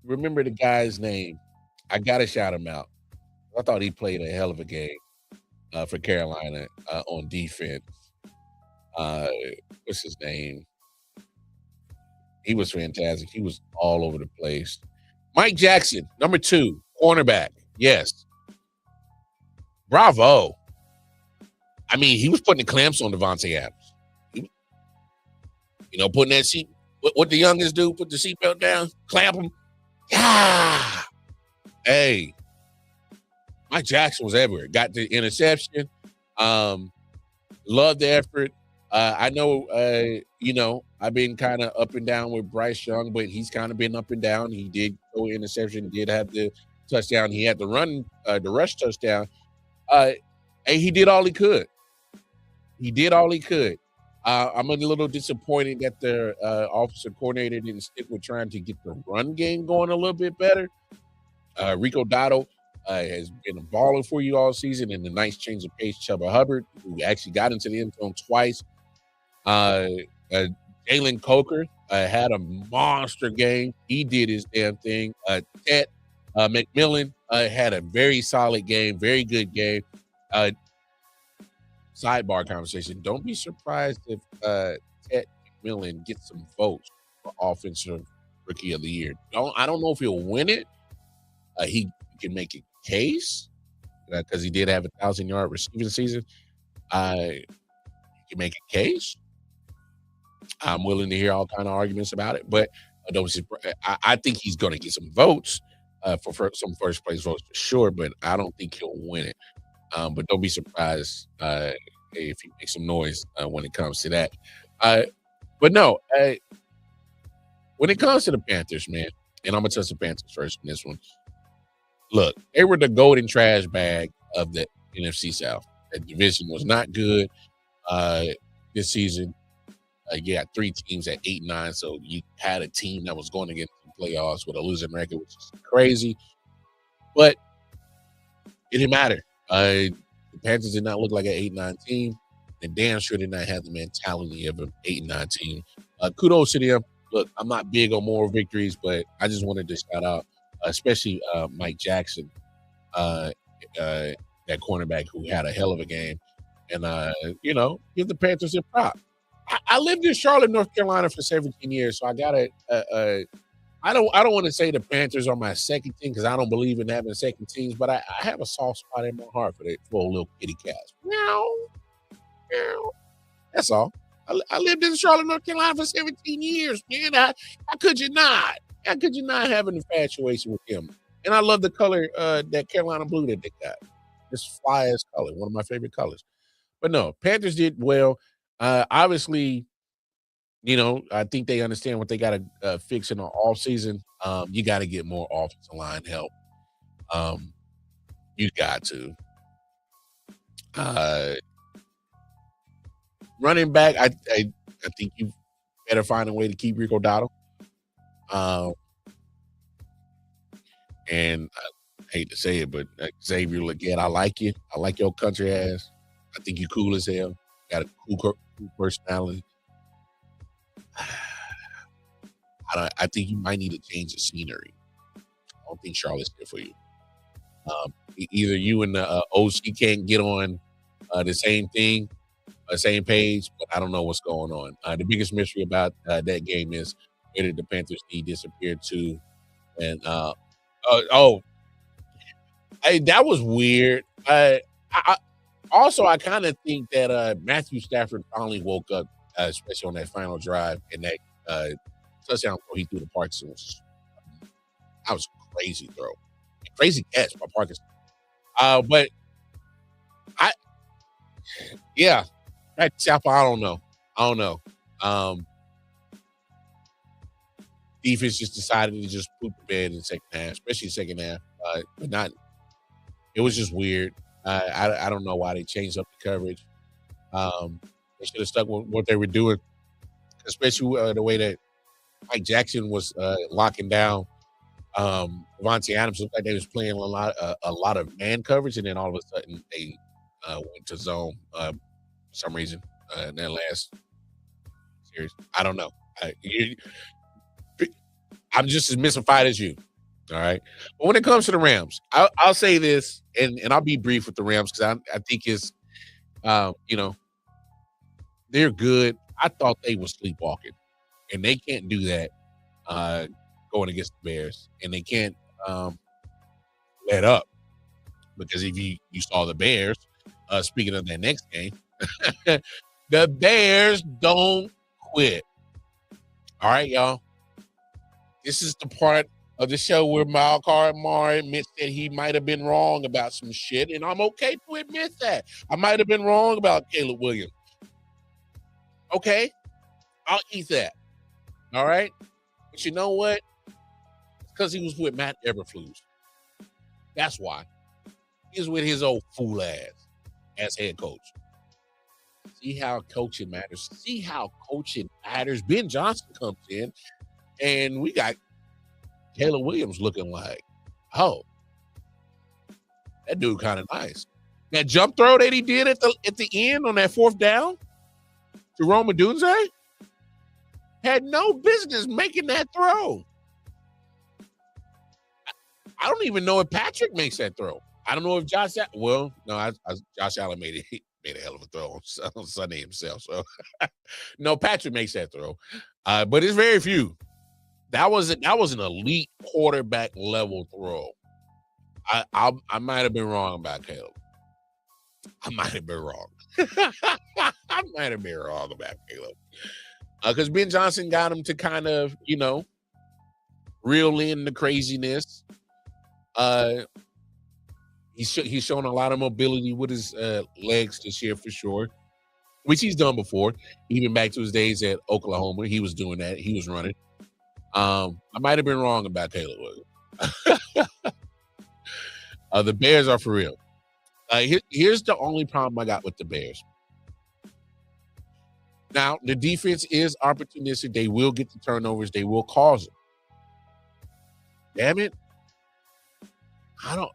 remember the guy's name. I got to shout him out. I thought he played a hell of a game for Carolina on defense. What's his name? He was fantastic. He was all over the place. Mike Jackson, number 2, cornerback. Yes. Bravo. I mean, he was putting the clamps on Devontae Adams. Putting that seat. What the youngest do? Put the seatbelt down, clamp him. Yeah. Hey. Mike Jackson was everywhere. Got the interception. Loved the effort. I know, I've been kind of up and down with Bryce Young, but he's kind of been up and down. He did go interception, did have the touchdown. He had the rush touchdown. And he did all he could. I'm a little disappointed that the offensive coordinator didn't stick with trying to get the run game going a little bit better. Rico Dotto has been a baller for you all season, and a nice change of pace. Chuba Hubbard, who actually got into the end zone twice. Jalen Coker had a monster game. He did his damn thing. Ted McMillan had a very solid game, very good game. Sidebar conversation. Don't be surprised if Ted McMillan gets some votes for Offensive Rookie of the Year. I don't know if he'll win it. He can make a case because he did have a 1,000-yard receiving season. He can make a case. I'm willing to hear all kind of arguments about it, but I think he's going to get some votes for some first place votes for sure, but I don't think he'll win it. But don't be surprised if he makes some noise when it comes to that. But no, when it comes to the Panthers, man, and I'm going to touch the Panthers first in this one. Look, they were the golden trash bag of the NFC South. That division was not good this season. You had 3 teams at 8-9, so you had a team that was going to get the playoffs with a losing record, which is crazy. But it didn't matter. The Panthers did not look like an 8-9 team, and damn sure did not have the mentality of an 8-9 team. Kudos to them. Look, I'm not big on moral victories, but I just wanted to shout out, especially Mike Jackson, that cornerback who had a hell of a game, and give the Panthers a prop. I lived in Charlotte, North Carolina for 17 years, so I gotta. I don't want to say the Panthers are my second team because I don't believe in having second teams, but I have a soft spot in my heart for little kitty cats. Meow, meow. That's all. I lived in Charlotte, North Carolina for 17 years, man. How could you not? How could you not have an infatuation with him? And I love the color, that Carolina blue that they got. It's fly as color, one of my favorite colors. But no, Panthers did well. Obviously, I think they understand what they got to fix in the offseason. You got to get more offensive line help. You got to. Running back, I think you better find a way to keep Rico Dotto. And I hate to say it, but Xavier Legette, I like you. I like your country ass. I think you cool as hell. Got a cool personality. I think you might need to change the scenery. I don't think Charlotte's good for you. Either you and the OC can't get on the same thing, same page, but I don't know what's going on. The biggest mystery about that game is where did the Panthers D disappear to? And that was weird. I kind of think that Matthew Stafford finally woke up, especially on that final drive and that touchdown throw he threw to Parkinson. That was a crazy throw, crazy catch by Parkinson. But Chapel, I don't know. Defense just decided to just poop the bed in the second half, especially second half. But not. It was just weird. I don't know why they changed up the coverage. They should have stuck with what they were doing, especially the way that Mike Jackson was locking down Devontae Adams. Looked like they was playing a lot of man coverage, and then all of a sudden they went to zone for some reason in that last series. I don't know. I'm just as mystified as you. All right. But when it comes to the Rams, I'll say this, and I'll be brief with the Rams because I think it's, they're good. I thought they were sleepwalking, and they can't do that going against the Bears, and they can't let up because if you saw the Bears, speaking of that next game, the Bears don't quit. All right, y'all. This is the part of the show where Malcolm Mar admits that he might have been wrong about some shit, and I'm okay to admit that. I might have been wrong about Caleb Williams. Okay? I'll eat that. All right? But you know what? It's because he was with Matt Eberflus. That's why. He was with his old fool ass as head coach. See how coaching matters. See how coaching matters. Ben Johnson comes in, and we got Caleb Williams looking like, oh, that dude kind of nice. That jump throw that he did at the end on that fourth down to Roma Dunze had no business making that throw. I don't even know if Patrick makes that throw. I don't know if Josh Allen made a hell of a throw on Sunday himself. So no, Patrick makes that throw. But it's very few. That was an elite quarterback level throw. I might have been wrong about Caleb. I might have been wrong. I might have been wrong about Caleb. Because Ben Johnson got him to kind of, reel in the craziness. He's shown a lot of mobility with his legs this year for sure, which he's done before. Even back to his days at Oklahoma, he was doing that. He was running. I might have been wrong about Caleb Williams. The Bears are for real. Here's the only problem I got with the Bears. Now, the defense is opportunistic. They will get the turnovers. They will cause them. Damn it. Are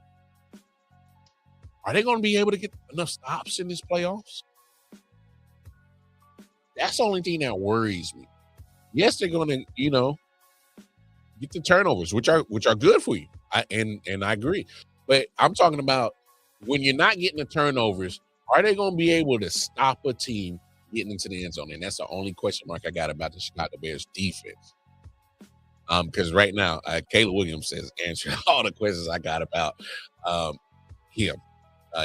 they going to be able to get enough stops in this playoffs? That's the only thing that worries me. Yes, they're going to, get the turnovers, which are good for you. I agree. But I'm talking about when you're not getting the turnovers, are they going to be able to stop a team getting into the end zone? And that's the only question mark I got about the Chicago Bears defense. Because right now, Caleb Williams has answered all the questions I got about him.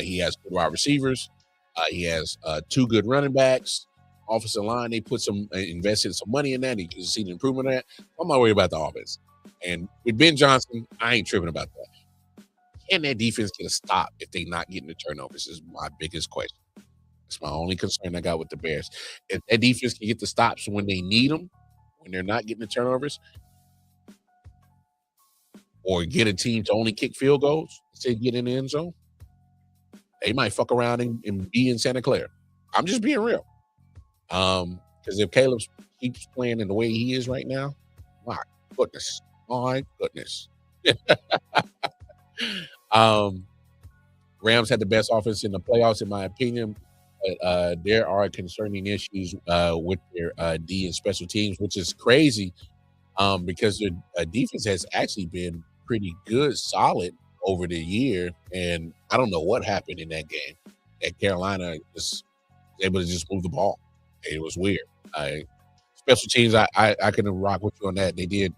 He has good wide receivers. He has 2 good running backs. Offensive line, they put invested some money in that. You can see the improvement in that. I'm not worried about the offense. And with Ben Johnson, I ain't tripping about that. Can that defense get a stop if they not getting the turnovers is my biggest question. It's my only concern I got with the Bears. If that defense can get the stops when they need them, when they're not getting the turnovers, or get a team to only kick field goals instead of get in the end zone, they might fuck around and be in Santa Clara. I'm just being real. Because if Caleb keeps playing in the way he is right now, my goodness. Rams had the best offense in the playoffs, in my opinion. But there are concerning issues with their D and special teams, which is crazy because their defense has actually been pretty good, solid over the year, and I don't know what happened in that game. That Carolina was able to just move the ball. It was weird. Special teams, I can rock with you on that. They did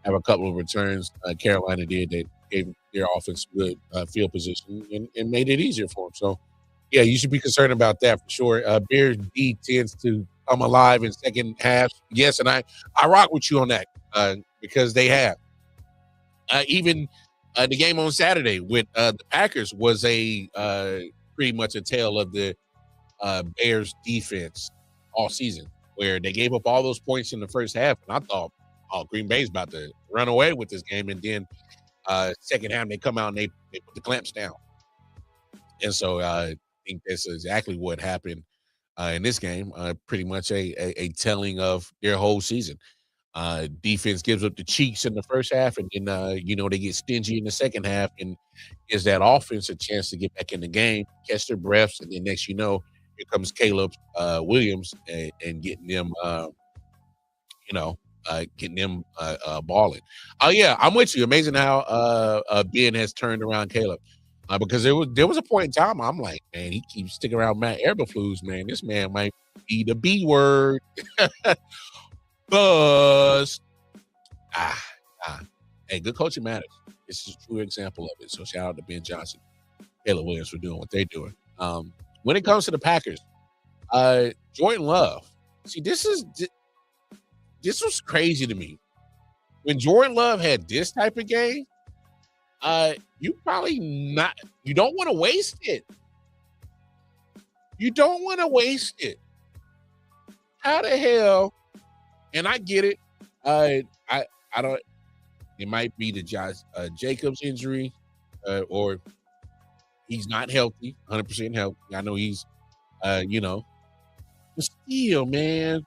have a couple of returns. Carolina did that gave their offense good field position and made it easier for them. So, yeah, you should be concerned about that for sure. Bears D tends to come alive in second half. Yes, and I rock with you on that because they have. Even the game on Saturday with the Packers was a pretty much a tale of the Bears defense all season, where they gave up all those points in the first half, and I thought, oh, Green Bay's about to run away with this game, and then second half they come out and they put the clamps down, and so I think that's exactly what happened in this game. Pretty much a telling of their whole season. Defense gives up the cheeks in the first half, and then they get stingy in the second half, and gives that offense a chance to get back in the game, catch their breaths, and then next here comes Caleb Williams and getting them, balling. Oh yeah, I'm with you. Amazing how Ben has turned around Caleb, because there was a point in time I'm like, man, he keeps sticking around Matt Eberflus, man. This man might be the B word. Buzz. Hey, good coaching matters. This is a true example of it. So shout out to Ben Johnson, Caleb Williams for doing what they're doing. When it comes to the Packers, Jordan Love. See, this was crazy to me. When Jordan Love had this type of game, you don't want to waste it. You don't want to waste it. How the hell? And I get it. I don't. It might be the Josh Jacobs injury, or he's not healthy, 100% healthy. I know he's, but still, man.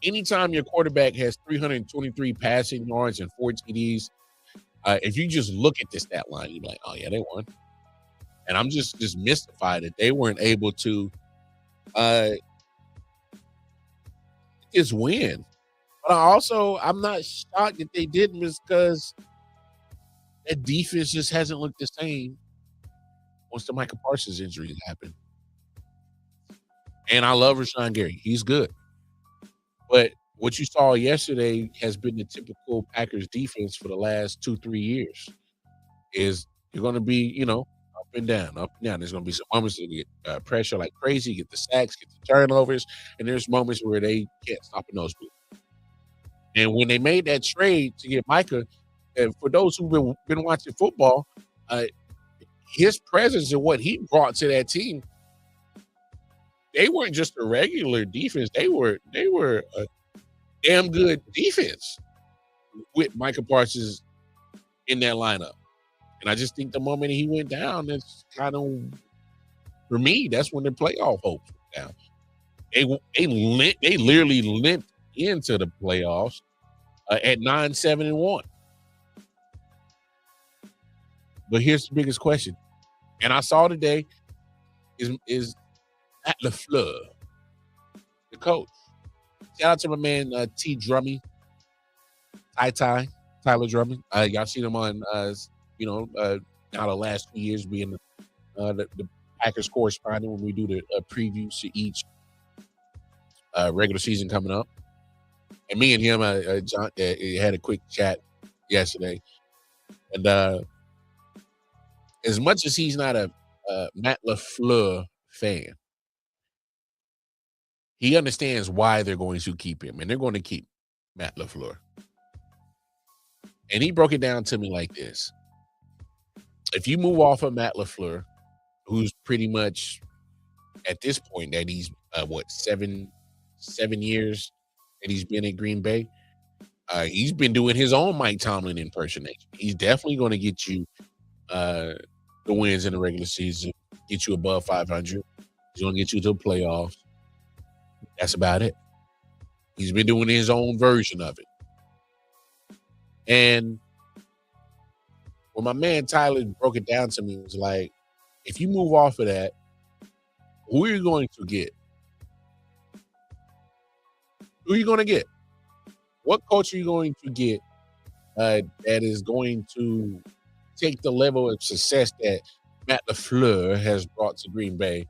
Anytime your quarterback has 323 passing yards and 4 TDs, if you just look at this stat line, you're like, oh yeah, they won. And I'm just mystified that they weren't able to just win. But I'm not shocked that they didn't, because that defense just hasn't looked the same once the Michael Parsons injury happened. And I love Rashawn Gary. He's good. But what you saw yesterday has been the typical Packers defense for the last 2-3 years. Is you're going to be, up and down, up and down. There's going to be some moments that get pressure like crazy, get the sacks, get the turnovers, and there's moments where they can't stop a nosebleed. And when they made that trade to get Micah, and for those who've been watching football, his presence and what he brought to that team, they weren't just a regular defense. They were a damn good defense with Micah Parsons in that lineup. And I just think the moment he went down, that's kind of, for me, that's when the playoff hopes went down. They literally limped into the playoffs at 9-7-1. But here's the biggest question, and I saw today is Matt LaFleur, the coach. Shout out to my man T. Drummy, Tyler Drummond. Y'all seen him on now the last 2 years being the Packers correspondent when we do the previews to each regular season coming up. And me and him, John, had a quick chat yesterday. And as much as he's not a Matt LaFleur fan, he understands why they're going to keep him, and they're going to keep Matt LaFleur. And he broke it down to me like this. If you move off of Matt LaFleur, who's pretty much at this point that he's, 7 years that he's been at Green Bay, he's been doing his own Mike Tomlin impersonation. He's definitely going to get you the wins in the regular season, get you above 500. He's going to get you to the playoffs. That's about it. He's been doing his own version of it. And when my man Tyler broke it down to me, it was like, if you move off of that, who are you going to get? Who are you going to get? What coach are you going to get that is going to take the level of success that Matt LaFleur has brought to Green Bay,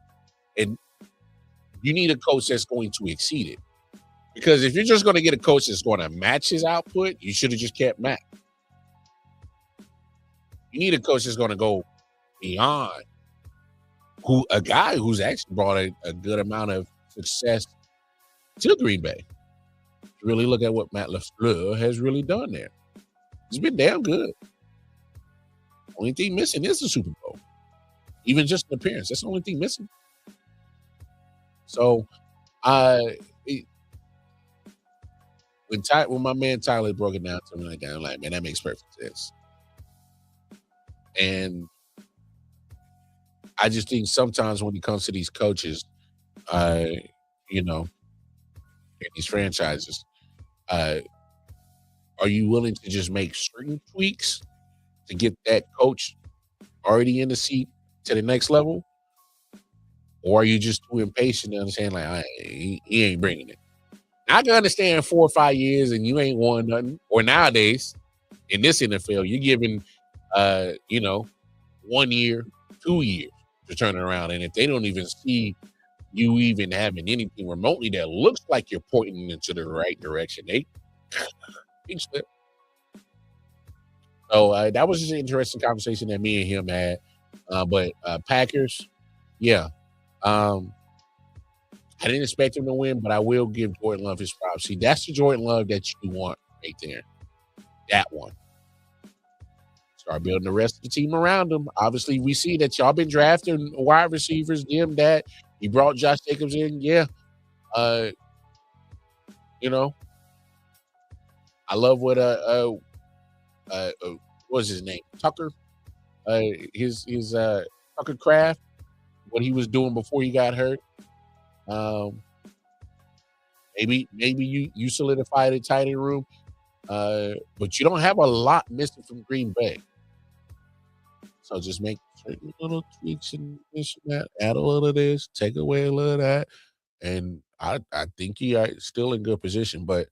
and you need a coach that's going to exceed it. Because if you're just going to get a coach that's going to match his output, you should have just kept Matt. You need a coach that's going to go beyond a guy who's actually brought a good amount of success to Green Bay. Really look at what Matt LaFleur has really done there. He's been damn good. Only thing missing is the Super Bowl. Even just an appearance. That's the only thing missing. So, when my man Tyler broke it down to me like that, I'm like, man, that makes perfect sense. And I just think sometimes when it comes to these coaches, you know, these franchises, are you willing to just make certain tweaks to get that coach already in the seat to the next level? Or are you just too impatient to understand, like, he ain't bringing it? I can understand 4 or 5 years and you ain't won nothing. Or nowadays, in this NFL, you're giving, 1 year, 2 years to turn it around. And if they don't even see you even having anything remotely that looks like you're pointing into the right direction, they slip. So that was just an interesting conversation that me and him had. But Packers, yeah. I didn't expect him to win, but I will give Jordan Love his props. See, that's the Jordan Love that you want right there. That one. Start building the rest of the team around him. Obviously, we see that y'all been drafting wide receivers, them, that. You brought Josh Jacobs in. Yeah. I love what what's his name? Tucker. His Tucker Kraft, what he was doing before he got hurt. Maybe you solidified a tight end room, but you don't have a lot missing from Green Bay. So just make certain little tweaks and this and that, add a little of this, take away a little of that, and I think you are still in good position. But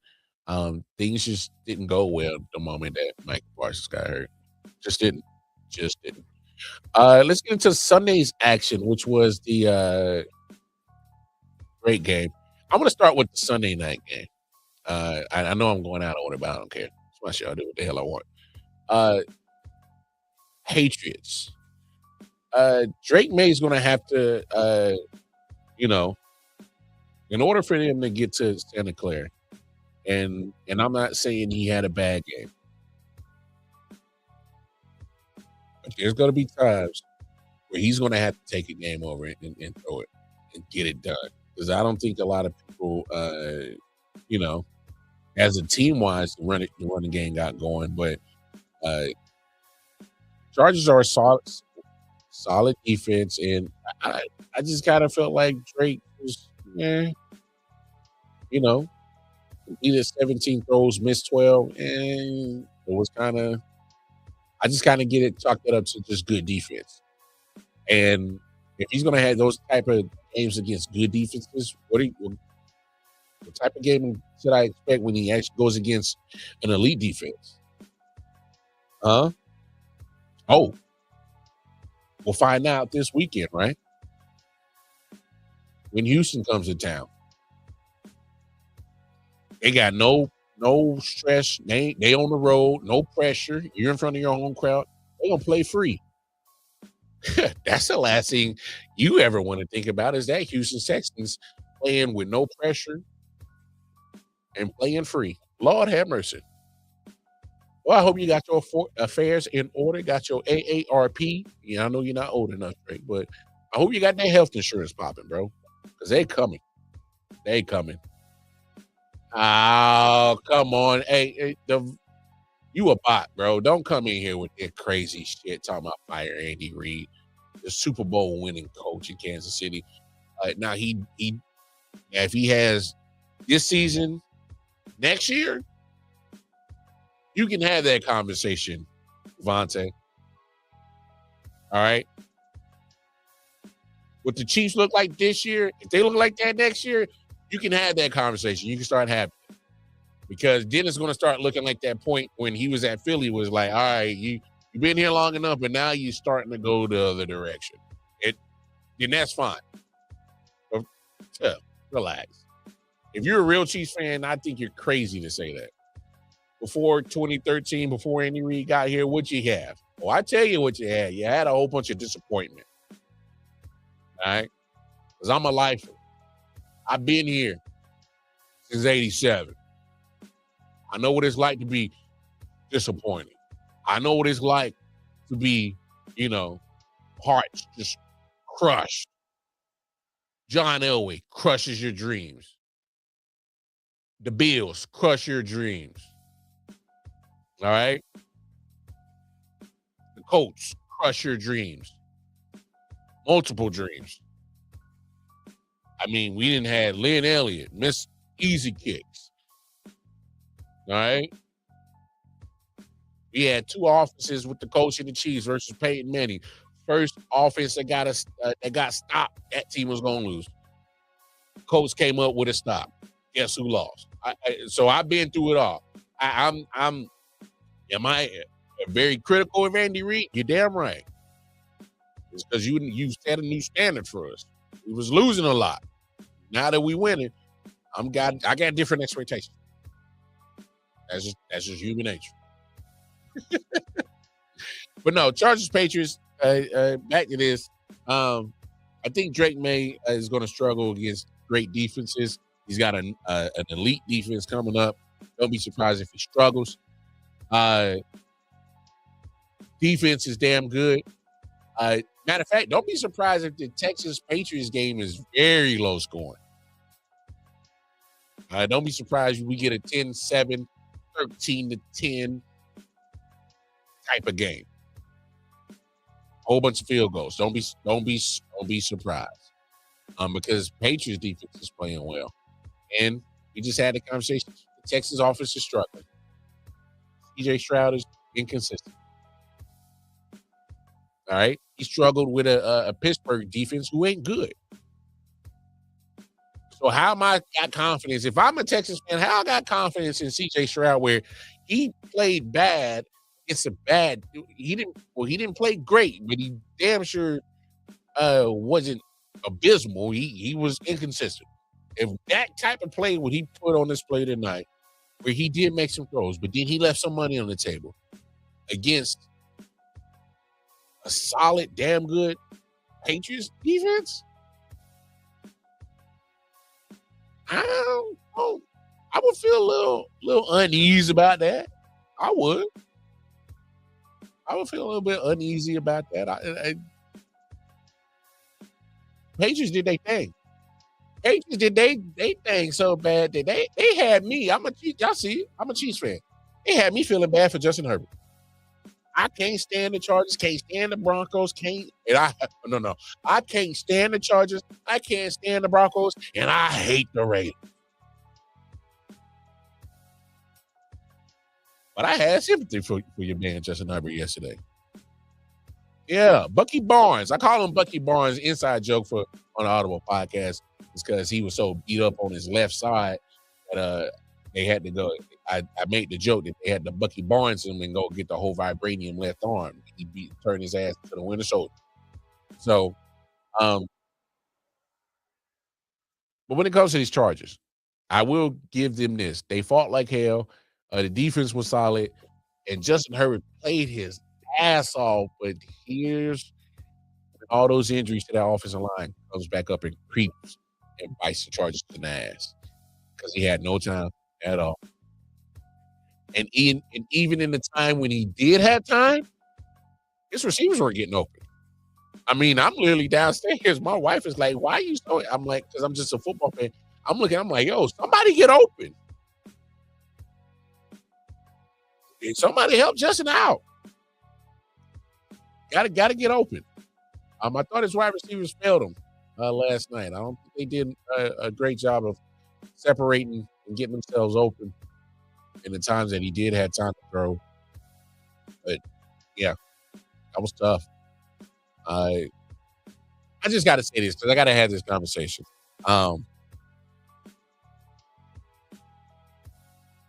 things just didn't go well the moment that Mike Parsons got hurt. Just didn't. Let's get into Sunday's action, which was the great game. I'm going to start with the Sunday night game. I know I'm going out of order, but I don't care. It's my show. I do what the hell I want. Patriots. Drake May's going to have to, in order for him to get to Santa Clara, and I'm not saying he had a bad game. But there's going to be times where he's going to have to take a game over and throw it and get it done. Because I don't think a lot of people, as a team-wise, the running game got going. But Chargers are a solid defense, and I just kind of felt like Drake was, either 17 throws, missed 12, and it was kind of, I just kind of chalked it up to just good defense. And if he's going to have those type of games against good defenses, what type of game should I expect when he actually goes against an elite defense? Oh, we'll find out this weekend, right? When Houston comes to town. They got no stress. They on the road, no pressure. You're in front of your home crowd. They're going to play free. That's the last thing you ever want to think about is that Houston Texans playing with no pressure and playing free. Lord have mercy. Well, I hope you got your affairs in order, got your AARP. Yeah, I know you're not old enough, Drake, but I hope you got that health insurance popping, bro, because they coming. They coming. Oh, come on. Hey, you a bot, bro. Don't come in here with that crazy shit talking about fire Andy Reid, the Super Bowl winning coach in Kansas City. Now if he has this season, next year, you can have that conversation, Vontae. All right. What the Chiefs look like this year, if they look like that next year, you can have that conversation. You can start having it. Because then it's going to start looking like that point when he was at Philly was like, all right, you You've been here long enough, but now you're starting to go the other direction. Then that's fine. But, relax. If you're a real Chiefs fan, I think you're crazy to say that. Before 2013, before Andy Reid got here, what'd you have? Well, I tell you what you had. You had a whole bunch of disappointment. All right? Because I'm a lifer. I've been here since 87. I know what it's like to be disappointed. I know what it's like to be, hearts just crushed. John Elway crushes your dreams. The Bills crush your dreams. All right? The Colts crush your dreams. Multiple dreams. I mean, we didn't have Lynn Elliott miss easy kicks. All right? We had two offenses with the coach and the Chiefs versus Peyton Manning. First offense that got stopped, that team was gonna lose. Coach came up with a stop. Guess who lost? So I've been through it all. Am I very critical of Andy Reid? You're damn right. It's because you set a new standard for us. We was losing a lot. Now that we winning, I got different expectations. That's just human nature. But no, Chargers Patriots. Back to this. I think Drake May is going to struggle against great defenses. He's got an elite defense coming up. Don't be surprised if he struggles. Defense is damn good. Matter of fact, don't be surprised if the Texas Patriots game is very low scoring. Don't be surprised if we get a 10-7, 13-10 type of game. Whole bunch of field goals. Don't be surprised. Because Patriots defense is playing well. And we just had a conversation. The Texas offense is struggling. CJ Stroud is inconsistent. All right. He struggled with a Pittsburgh defense who ain't good. So how am I got confidence? If I'm a Texas fan, how I got confidence in CJ Stroud where he played bad? It's a bad. He didn't play great, but he damn sure wasn't abysmal. He was inconsistent. If that type of play what he put on this play tonight, where he did make some throws, but then he left some money on the table against a solid, damn good Patriots defense. I would feel a little uneasy about that. I would feel a little bit uneasy about that. Patriots did their thing. Patriots did they thing so bad that they had me. Y'all see it. I'm a Chiefs fan. They had me feeling bad for Justin Herbert. I can't stand the Chargers. Can't stand the Broncos. I can't stand the Chargers. I can't stand the Broncos, and I hate the Raiders. But I had sympathy for your man Justin Herbert yesterday. Yeah, Bucky Barnes. I call him Bucky Barnes. Inside joke on the I.O.W podcast is because he was so beat up on his left side that they had to go. I made the joke that they had to Bucky Barnes him and go get the whole vibranium left arm. He turned his ass to the winter shoulder. So, but when it comes to these Chargers, I will give them this. They fought like hell. The defense was solid, and Justin Herbert played his ass off. But here's all those injuries to that offensive line comes back up and creeps and bites the Chargers in the ass because he had no time at all. And even in the time when he did have time, his receivers weren't getting open. I mean, I'm literally downstairs. My wife is like, "Why are you so?" I'm like, "Because I'm just a football fan." I'm like, "Yo, somebody get open. Somebody help Justin out. Gotta get open." I thought his wide receivers failed him last night. I don't think they did a great job of separating and getting themselves open in the times that he did have time to throw. But yeah, that was tough. I just got to say this because I got to have this conversation. When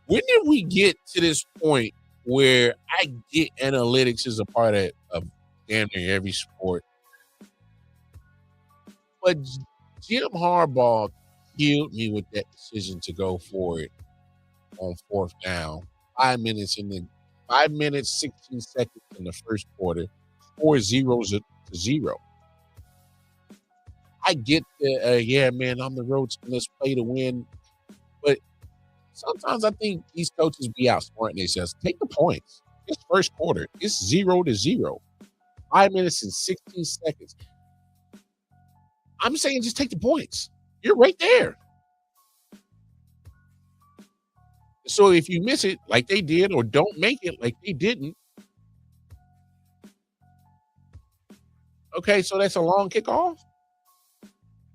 did we get to this point where I get analytics is a part of damn near every sport. But Jim Harbaugh killed me with that decision to go for it on 4th down. 5 minutes, 16 seconds in the first quarter, 4-0 to 0. I get the, yeah, man, on the road, so let's play to win. But sometimes I think these coaches be outsmarting themselves. Take the points. It's first quarter. It's 0-0. 5 minutes and 16 seconds. I'm saying just take the points. You're right there. So if you miss it like they did or don't make it like they didn't, okay, so that's a long kickoff.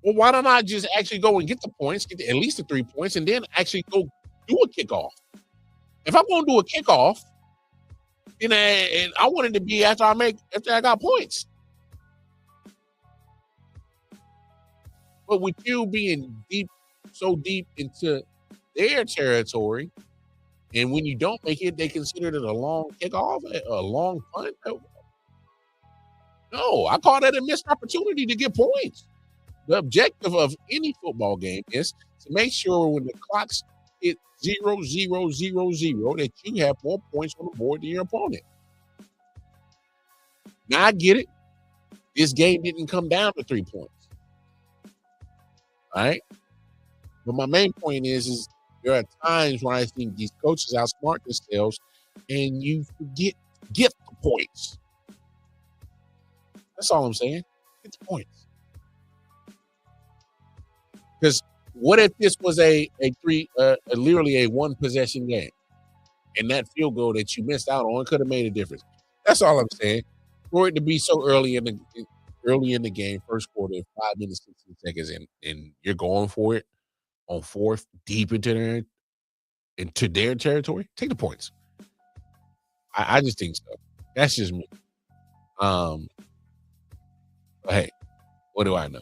Well, why don't I just actually go and get the points, get at least the 3 points, and then actually go do a kickoff? If I'm going to do a kickoff, and I want it to be after I got points. But with you being so deep into their territory, and when you don't make it, they consider it a long kickoff, a long punt. No, I call that a missed opportunity to get points. The objective of any football game is to make sure when the clocks hit 0-0-0-0 that you have more points on the board than your opponent. Now I get it. This game didn't come down to 3 points. All right? But my main point is there are times when I think these coaches outsmart themselves and you forget the points. That's all I'm saying. Get the points. Because what if this was literally a one possession game, and that field goal that you missed out on could have made a difference? That's all I'm saying. For it to be so early in the game, first quarter, 5 minutes, 16 seconds, and you're going for it on 4th, deep into their territory, take the points. I just think so. That's just me. But hey, what do I know?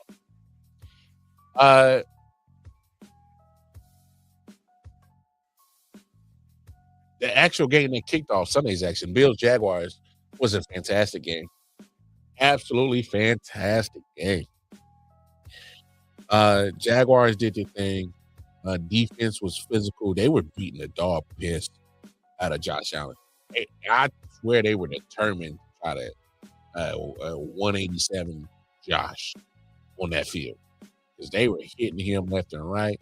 The actual game that kicked off Sunday's action, Bills-Jaguars, was a fantastic game. Absolutely fantastic game. Jaguars did their thing. Defense was physical. They were beating the dog piss out of Josh Allen. I swear they were determined to try to 187 Josh on that field because they were hitting him left and right.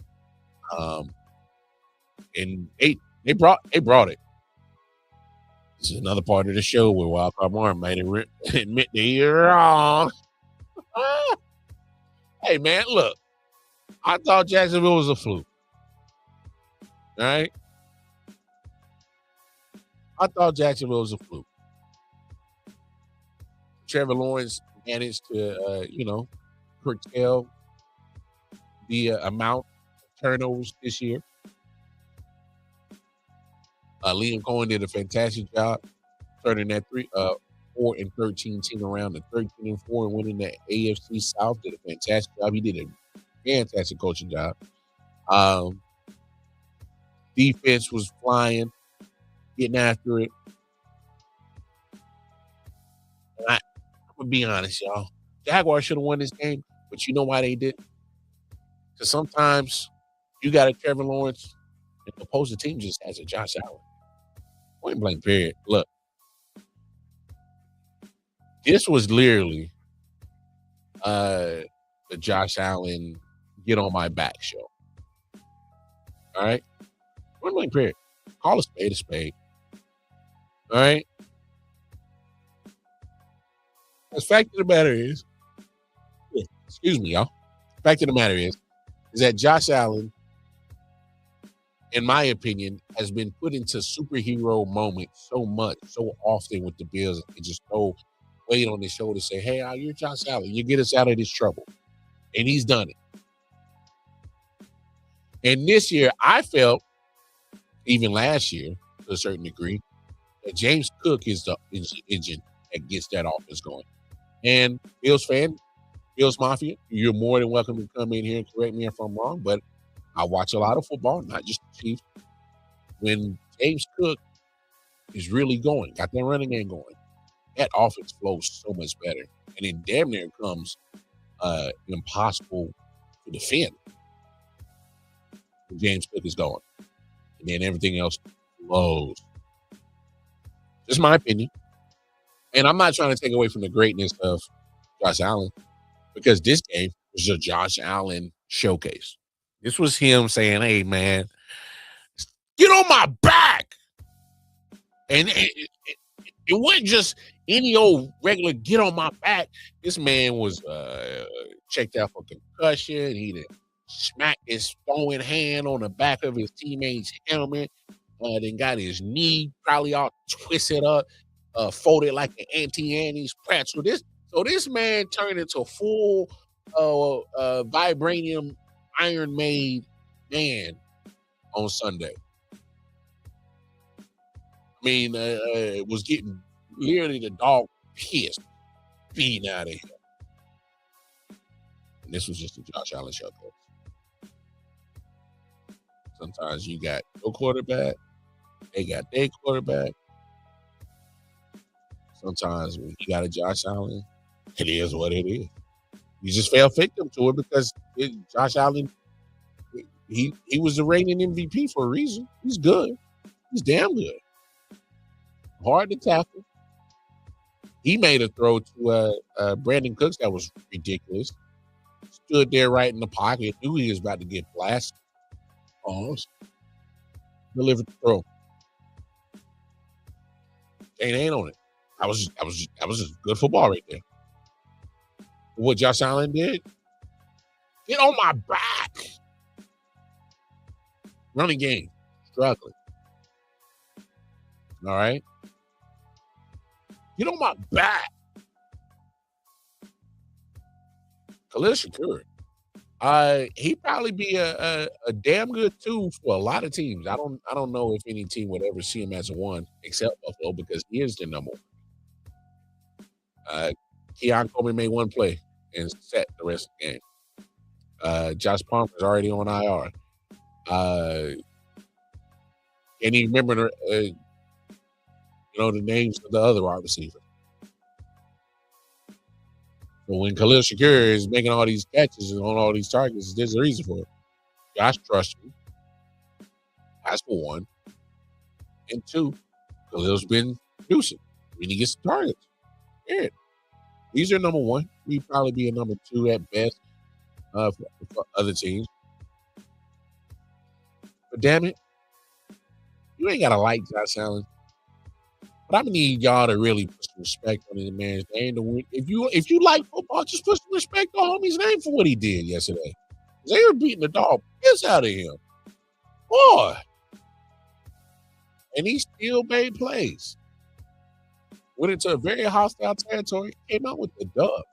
And they brought it. This is another part of the show where Wildcard Martin might admit that you're wrong. Hey, man, look. I thought Jacksonville was a fluke. All right? I thought Jacksonville was a fluke. Trevor Lawrence managed to, curtail the amount of turnovers this year. Liam Cohen did a fantastic job turning that 4-13 team around to 13-4 and winning the AFC South. Did a fantastic job. He did a fantastic coaching job. Defense was flying, getting after it. And I'm gonna be honest, y'all. Jaguars should have won this game, but you know why they did? Because sometimes you got a Trevor Lawrence and the opposing team just has a Josh Allen. Point blank, period. Look, this was literally the Josh Allen get on my back show. All right? Point blank, period. Call a spade a spade. All right? The fact of the matter is, excuse me, y'all. The fact of the matter is that Josh Allen, in my opinion, has been put into superhero moments so much, so often with the Bills. They just throw weight on his shoulder, say, hey, you're Josh Allen. You get us out of this trouble. And he's done it. And this year, I felt, even last year, to a certain degree, that James Cook is the engine that gets that offense going. And Bills fan, Bills Mafia, you're more than welcome to come in here and correct me if I'm wrong, but I watch a lot of football, not just the Chiefs. When James Cook is really going. Got that running game going. That offense flows so much better. And it damn near comes impossible to defend when James Cook is going. And then everything else flows. Just my opinion. And I'm not trying to take away from the greatness of Josh Allen, because this game was a Josh Allen showcase. This was him saying, hey, man, get on my back. And it wasn't just any old regular get on my back. This man was checked out for concussion. He done smacked his throwing hand on the back of his teammate's helmet. Then got his knee probably all twisted up, folded like an Auntie Annie's pretzel. So this man turned into a full vibranium iron made man on Sunday. I mean, it was getting literally the dog pissed, beating out of him. And this was just a Josh Allen show. Sometimes you got your quarterback, they got their quarterback. Sometimes when you got a Josh Allen, it is what it is. You just fell victim to it because Josh Allen, he was the reigning MVP for a reason. He's good. He's damn good. Hard to tackle. He made a throw to Brandon Cooks that was ridiculous. Stood there right in the pocket, knew he was about to get blasted. Delivered the throw. Ain't on it. That was just good football right there. What Josh Allen did? Get on my back. Running game. Struggling. All right. Get on my back. Khalil Shakur. He'd probably be a damn good tool for a lot of teams. I don't know if any team would ever see him as a one except Buffalo, because he is the number one. Keon Coleman made one play and set the rest of the game. Josh Palmer is already on IR. Can't even remember the names of the other wide receivers. But when Khalil Shakur is making all these catches and on all these targets, there's a reason for it. Josh trusts you. That's for one. And two, Khalil's been producing when he gets the targets. Period. He's your number one. He'd probably be a number two at best for other teams. But damn it, you ain't got to like Josh Allen. But I'm gonna need y'all to really put some respect on his man's name. If you like football, just put some respect on homie's name for what he did yesterday. They were beating the dog piss out of him, boy, and he still made plays. Went into a very hostile territory. Came out with the dub.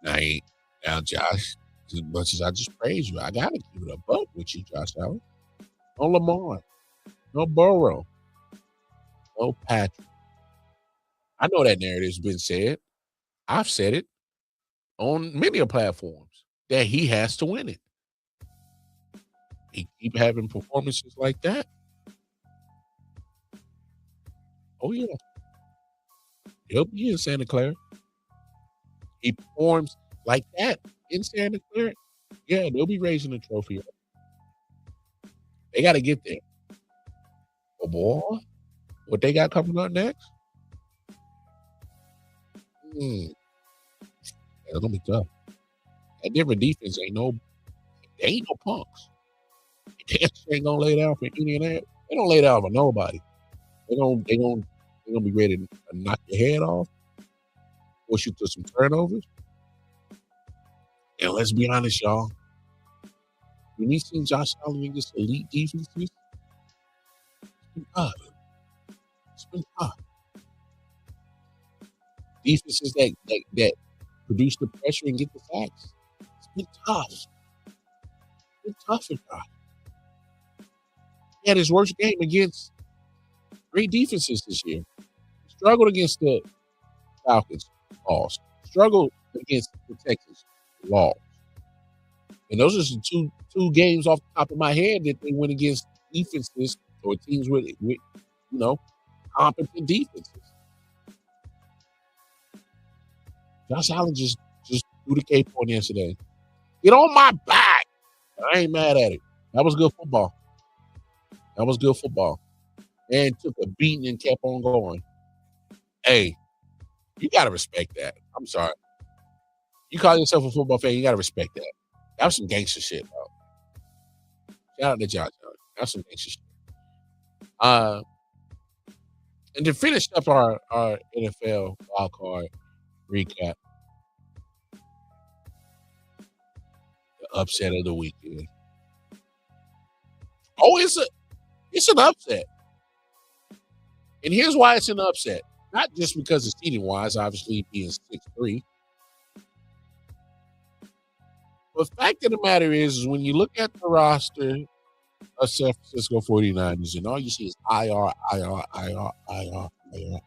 Now, Josh. As much as I just praise you, I got to keep it a buck with you, Josh Allen. No Lamar. No Burrow. No Patrick. I know that narrative's been said. I've said it on many platforms that he has to win it. He keep having performances like that. Oh, yeah. He'll be in Santa Clara. He performs like that in Santa Clara, yeah, they'll be raising the trophy. They got to get there. Oh, boy, what they got coming up next? It's going to be tough. That different defense ain't no punks. They ain't going to lay down for any of that. They don't lay down for nobody. They gonna be ready to knock your head off, push you to some turnovers. And let's be honest, y'all. When we see Josh Allen against elite defenses, it's been tough. Defenses that produce the pressure and get the sacks. It's been tough. It's been tough for Josh. He had his worst game against great defenses this year. He struggled against the Falcons, lost. Struggled against the Texans, lost. And those are the two games off the top of my head that they went against defenses or teams with competent defenses. Josh Allen just threw the cape on yesterday. Get on my back. I ain't mad at it. That was good football. And took a beating and kept on going. Hey, you got to respect that. I'm sorry. You call yourself a football fan, you got to respect that. That was some gangster shit, bro. Shout out to Josh Allen. That was some gangster shit. And to finish up our NFL wildcard recap, the upset of the weekend. Oh, it's an upset. And here's why it's an upset. Not just because of seating-wise, obviously being 6-3. But the fact of the matter is when you look at the roster of San Francisco 49ers and all you see is IR. You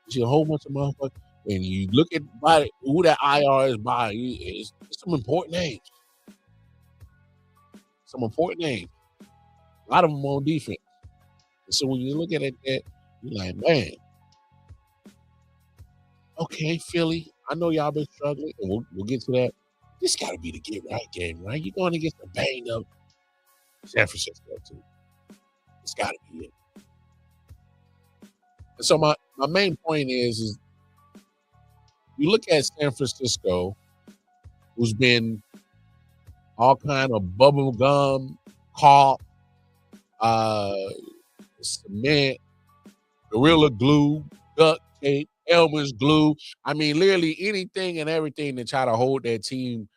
see a whole bunch of motherfuckers. And you look at who that IR is by, it's some important names. A lot of them on defense. And so when you look at it, you're like, man, okay, Philly, I know y'all been struggling, and we'll get to that. This got to be the get-right game, right? You're going against the banged-up San Francisco team. It's got to be it. And so my main point is you look at San Francisco, who's been all kind of bubble gum, caulk, cement, Gorilla Glue, duct tape, Elmer's glue. I mean, literally anything and everything to try to hold that team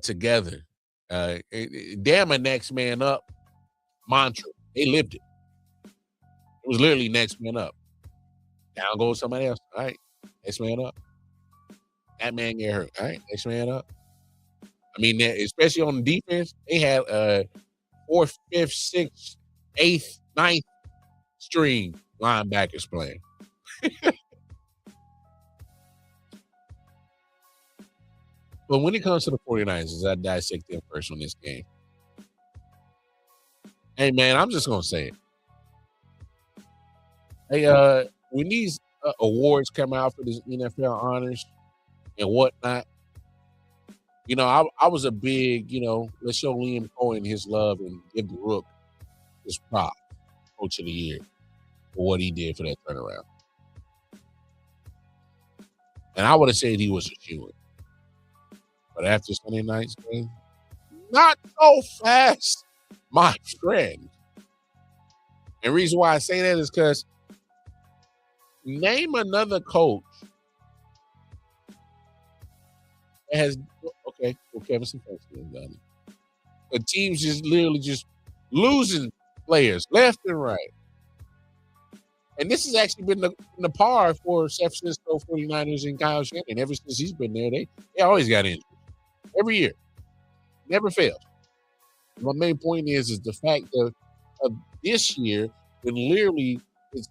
together. Damn a next man up mantra. They lived it. It was literally next man up. Down goes somebody else. All right, next man up. That man get hurt. All right, next man up. I mean, especially on the defense, they had 4th, 5th, 6th, 8th, 9th string linebackers playing. But when it comes to the 49ers, as I dissect them first on this game, hey, man, I'm just going to say it. Hey, when these awards come out for this NFL honors and whatnot, I was a big, let's show Liam Cohen his love and give the Rook his prop, Coach of the Year, for what he did for that turnaround. And I would have said he was a shoo-in. But after Sunday night's game, not so fast, my friend. And the reason why I say that is because name another coach that has, Kevin Stefanski done it. The team's just literally just losing players left and right. And this has actually been the par for San Francisco 49ers and Kyle Shanahan. Ever since he's been there, they always got injured. Every year. Never fails. My main point is the fact of this year, when literally it's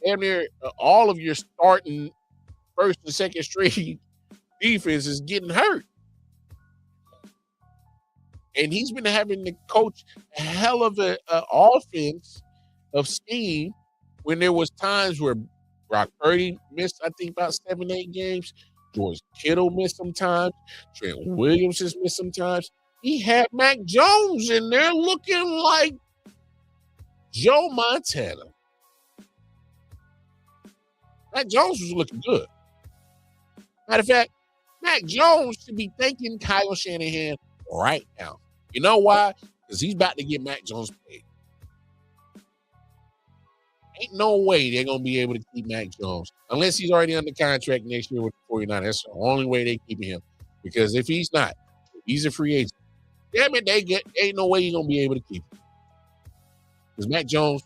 damn near all of your starting first and second string defense is getting hurt. And he's been having to coach a hell of an offense of scheme when there was times where Brock Purdy missed, I think, about 7-8 games. George Kittle missed some times. Trent Williams has missed some times. He had Mac Jones in there looking like Joe Montana. Mac Jones was looking good. Matter of fact, Mac Jones should be thanking Kyle Shanahan right now. You know why? Because he's about to get Mac Jones paid. Ain't no way they're going to be able to keep Mac Jones unless he's already under contract next year with the 49ers. That's the only way they're keeping him. Because if he's not, if he's a free agent, damn it, ain't no way he's going to be able to keep him. Because Mac Jones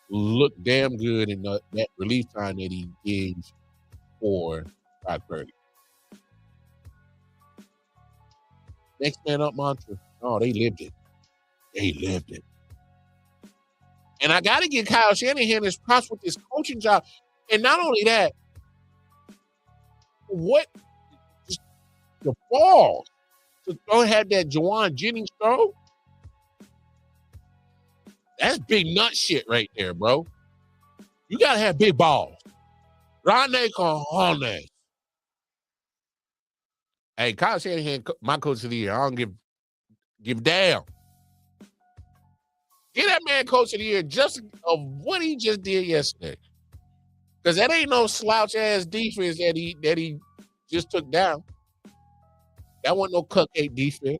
looked damn good in that relief time that he gave for Brock Purdy. Next man up mantra. Oh, they lived it. They lived it. And I got to give Kyle Shanahan his props with this coaching job. And not only that, what just the balls to throw, had that Juwan Jennings throw. That's big nut shit right there, bro. You gotta have big balls. Rane Cojones. Hey, Kyle Shanahan, my coach of the year. I don't give down. Get that man coach of the year just of what he just did yesterday. Because that ain't no slouch ass defense that he just took down. That wasn't no cupcake defense.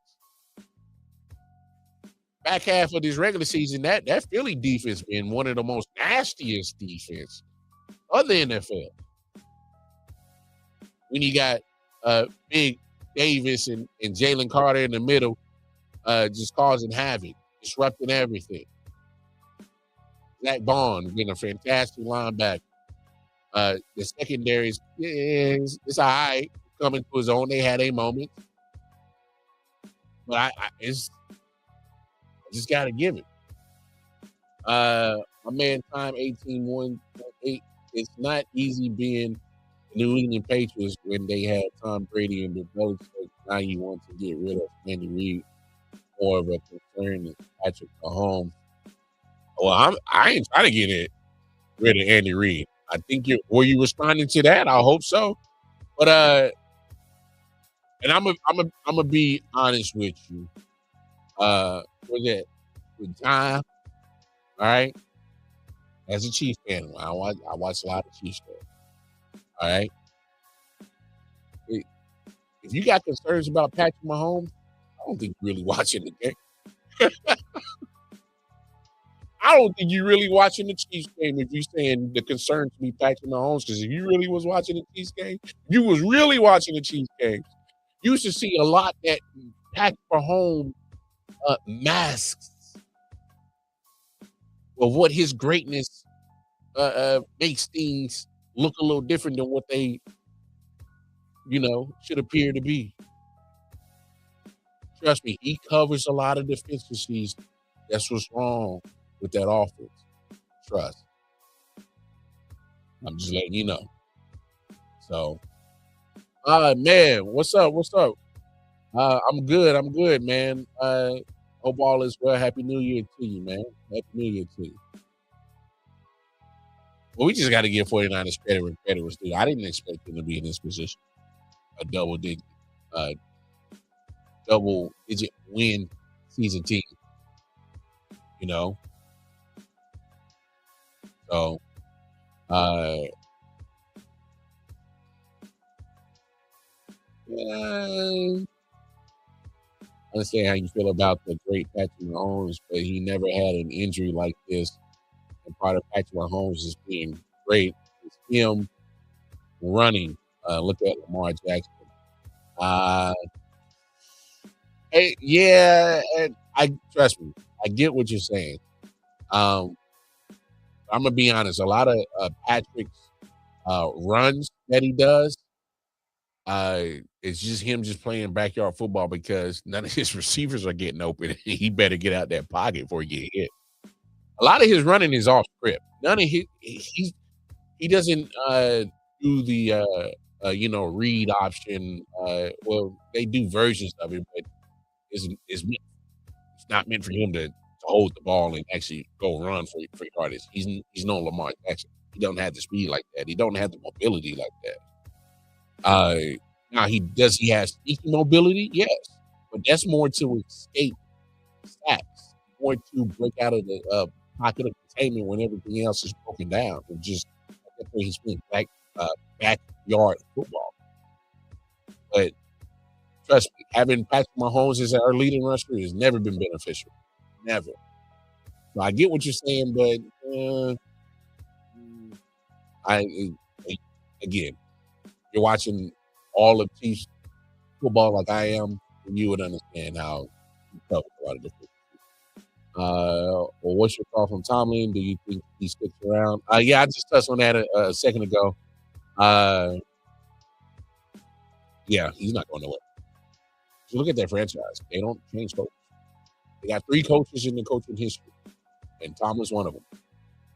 Back half of this regular season, that Philly defense been one of the most nastiest defense of the NFL. When you got Big Davis and Jalen Carter in the middle, just causing havoc, disrupting everything. Zach Bond being a fantastic linebacker. The secondary is all right, coming to his own. They had a moment, but I just got to give it. My man, time 18-1-8. It's not easy being New England Patriots when they had Tom Brady and the Belichick. Now you want to get rid of Andy Reid. More of a concern than Patrick Mahomes. Well, I ain't trying to get rid of Andy Reid. I think were you responding to that? I hope so. But and I'm gonna be honest with you. With time, all right. As a Chiefs fan, I watch a lot of Chiefs games. All right. If you got concerns about Patrick Mahomes, I don't think you're really watching the game. I don't think you're really watching the Chiefs game if you're saying the concern to be Patrick Mahomes. Because if you really was watching the Chiefs game, you was really watching the Chiefs game. You used to see a lot that Patrick Mahomes masks of what his greatness makes things look a little different than what they, should appear to be. Trust me, he covers a lot of deficiencies. That's what's wrong with that offense. Trust. I'm just letting you know. So, man, what's up? I'm good, man. Hope all is well. Happy New Year to you, man. Happy New Year to you. Well, we just got to give 49ers credit where credit was due. I didn't expect them to be in this position. A double-digit win season team. So, I understand how you feel about the great Patrick Mahomes, but he never had an injury like this. And part of Patrick Mahomes is being great is him running. Look at Lamar Jackson. I trust me. I get what you're saying. I'm gonna be honest. A lot of Patrick's runs that he does, it's just him just playing backyard football because none of his receivers are getting open. He better get out that pocket before he get hit. A lot of his running is off script. None of he doesn't do the read option. Well, they do versions of it, but it's not meant for him to hold the ball and actually go run for yardage. He's no Lamar Jackson. He don't have the speed like that. He don't have the mobility like that. Now he has sneaky mobility? Yes. But that's more to escape sacks, more to break out of the pocket of containment when everything else is broken down. And just that's where he's playing backyard football. But trust me, having Patrick Mahomes as our leading rusher has never been beneficial. Never. So I get what you're saying, but again, you're watching all of Chiefs football like I am, and you would understand how you cover a lot of different. Well, what's your thought on Tomlin? Do you think he sticks around? Yeah, I just touched on that a second ago. Yeah, he's not going nowhere. So look at that franchise. They don't change coaches. They got 3 coaches in the coaching history, and Tomlin's one of them.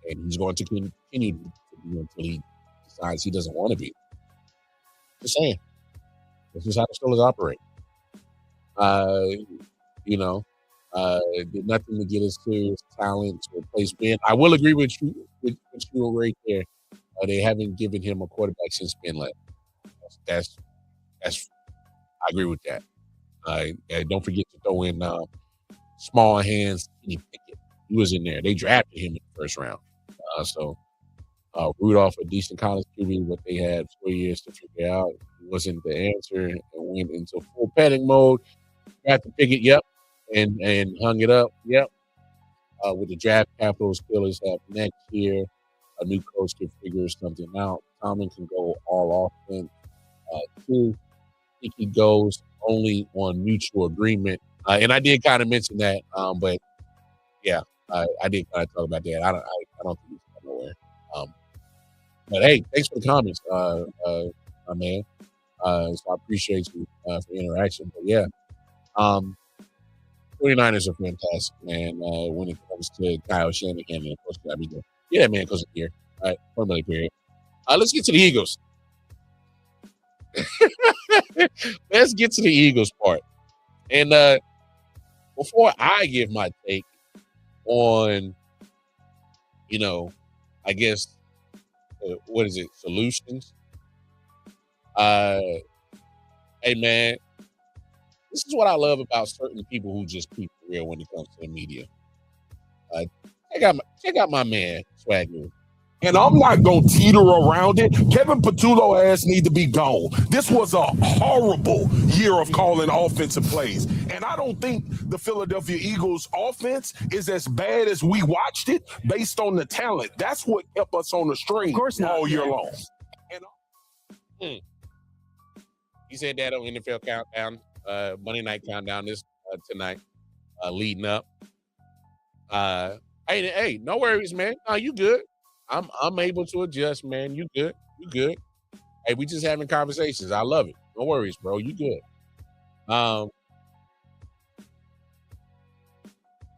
And he's going to continue to be until he decides he doesn't want to be. Just saying. This is how the Steelers operate. You know, did nothing to get his serious talent to replace Ben. I will agree with you right there. They haven't given him a quarterback since Ben left. That's I agree with that. And don't forget to throw in small hands Kenny Pickett. He was in there. They drafted him in the first round. So Rudolph, a decent college QB, what they had 4 years to figure out. He wasn't the answer and went into full panic mode. Drafted Pickett, yep, and hung it up, yep. With the draft capital Steelers have next year, a new coach can figure something out. Tomlin can go all offense. Two, I think he goes only on mutual agreement. And I did kind of mention that, but yeah, I did kind of talk about that. I don't think he's going nowhere. But hey, thanks for the comments, my man. So I appreciate you for the interaction. But yeah, 49ers are fantastic, man. When it comes to Kyle Shanahan and Coach Gabby, yeah, man, Coach here. All right, formally period. Let's get to the Eagles. Let's get to the Eagles part. And before I give my take on, I guess, what is it, solutions? Hey, man, this is what I love about certain people who just keep it real when it comes to the media. Check out my man, Swagger. And I'm not going to teeter around it. Kevin Patullo ass need to be gone. This was a horrible year of calling offensive plays. And I don't think the Philadelphia Eagles offense is as bad as we watched it based on the talent. That's what kept us on the string all year long. And, he said that on NFL Countdown, Monday Night Countdown this tonight, leading up. Hey, no worries, man. No, you good. I'm able to adjust, man. You good. You good. Hey, we just having conversations. I love it. No worries, bro. You good.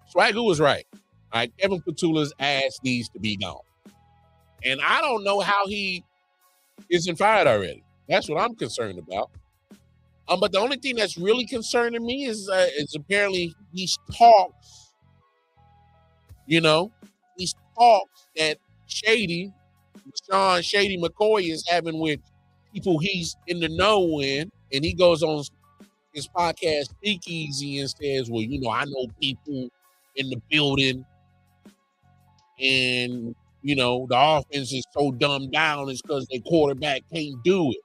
Swagger was right. All right, Kevin Patula's ass needs to be gone. And I don't know how he isn't fired already. That's what I'm concerned about. But the only thing that's really concerning me is apparently these talks, these talks that Sean Shady McCoy is having with people he's in the know in, and he goes on his podcast Speakeasy and says, well, I know people in the building, and the offense is so dumbed down it's because their quarterback can't do it.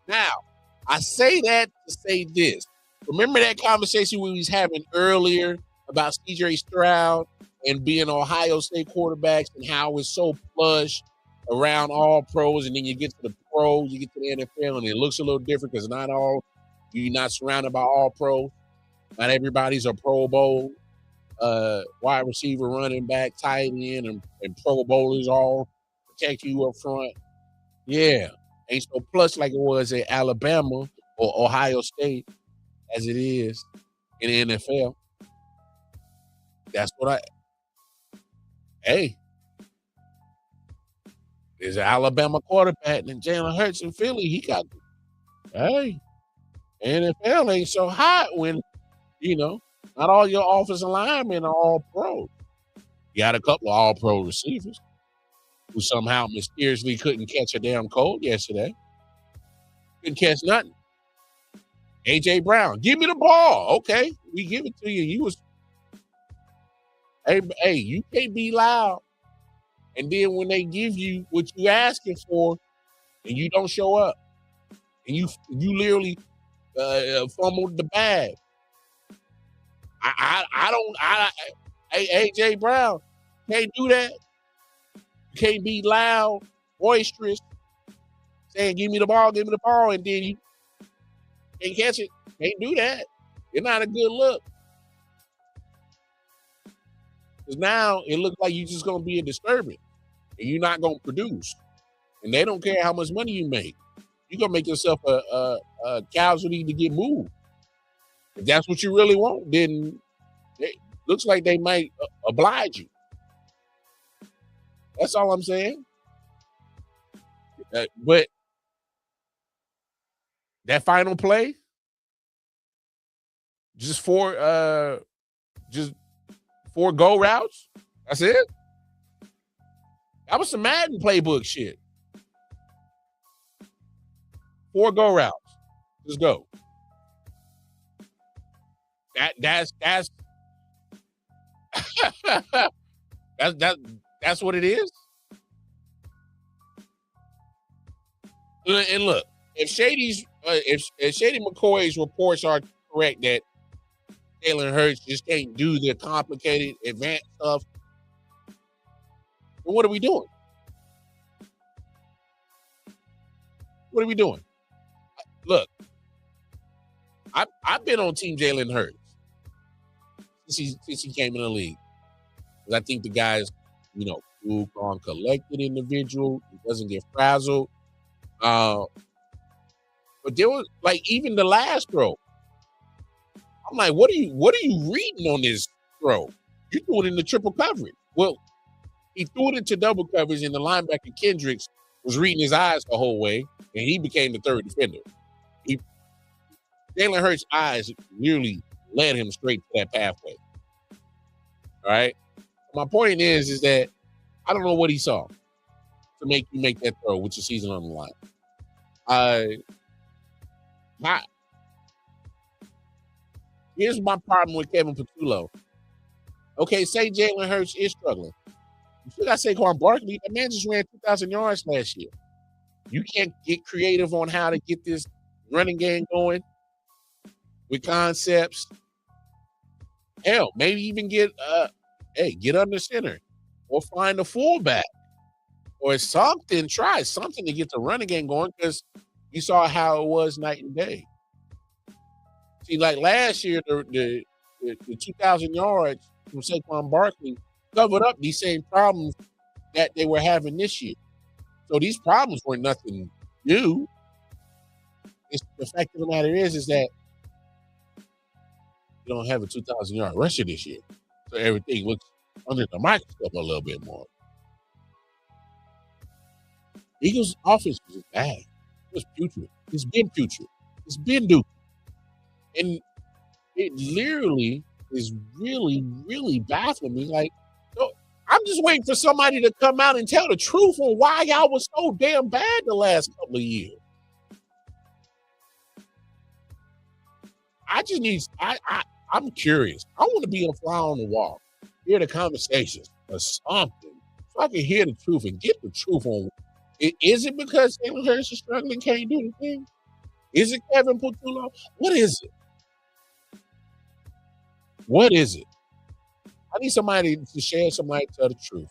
Now, I say that to say this. Remember that conversation we was having earlier about C.J. Stroud and being Ohio State quarterbacks and how it's so plush around all pros, and then you get to the pros, you get to the NFL, and it looks a little different because you're not surrounded by all pros. Not everybody's a Pro Bowl wide receiver, running back, tight end, and Pro Bowlers all protect you up front. Yeah, ain't so plush like it was at Alabama or Ohio State as it is in the NFL. That's what there's an Alabama quarterback and Jalen Hurts in Philly. He got, NFL ain't so hot when, not all your offensive linemen are all pros. You got a couple of all pro receivers who somehow mysteriously couldn't catch a damn cold yesterday. Couldn't catch nothing. A.J. Brown, give me the ball. Okay, we give it to you. Hey, you can't be loud. And then when they give you what you asking for, and you don't show up, and you literally fumbled the bag. AJ Brown can't do that. You can't be loud, boisterous, saying give me the ball, and then you can't catch it. Can't do that. It's not a good look. Because now it looks like you're just going to be a disturbance. And you're not going to produce. And they don't care how much money you make. You're going to make yourself a casualty to get moved. If that's what you really want, then it looks like they might oblige you. That's all I'm saying. But that final play, Just four go routes. That's it. That was some Madden playbook shit. 4 go routes. Just go. That's that's what it is. And look, if Shady McCoy's reports are correct that Jalen Hurts just can't do the complicated advanced stuff, then what are we doing? What are we doing? Look, I've been on Team Jalen Hurts since he came in the league. I think the guy's, cool, calm, collected individual. He doesn't get frazzled. But there was even the last throw. I'm like, what are you reading on this throw? You threw it in the triple coverage. Well, he threw it into double coverage, and the linebacker Kendricks was reading his eyes the whole way, and he became the third defender. Jalen Hurts' eyes nearly led him straight to that pathway. All right. My point is that I don't know what he saw to make you make that throw with your season on the line. Here's my problem with Kevin Patullo. Okay, say Jalen Hurts is struggling. You still got Saquon Barkley. That man just ran 2,000 yards last year. You can't get creative on how to get this running game going with concepts. Hell, maybe even get under center or find a fullback or something. Try something to get the running game going, because you saw how it was night and day. See, like last year, the 2,000 yards from Saquon Barkley covered up these same problems that they were having this year. So these problems were nothing new. The fact of the matter is that you don't have a 2,000-yard rusher this year. So everything looks under the microscope a little bit more. Eagles' offense was bad. It was putrid. It's been putrid. It's been duped. And it literally is really, really baffling me. Like, I'm just waiting for somebody to come out and tell the truth on why y'all was so damn bad the last couple of years. I'm curious. I want to be a fly on the wall, hear the conversations or something, so I can hear the truth and get the truth on. Is it because Jalen Hurts is struggling, can't do anything? Is it Kevin Patullo? What is it? What is it? I need somebody to share some light, tell the truth.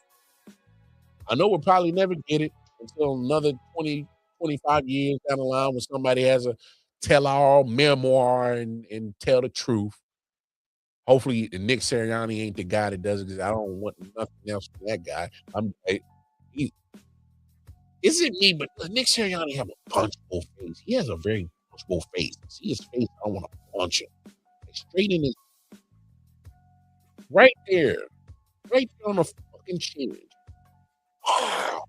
I know we'll probably never get it until another 20, 25 years down the line when somebody has a tell-all memoir and tell the truth. Hopefully, Nick Sirianni ain't the guy that does it, because I don't want nothing else from that guy. Is it me? But does Nick Sirianni have a punchable face? He has a very punchable face. See his face? I don't want to punch him. Straight in his, right there on the fucking chin. Wow.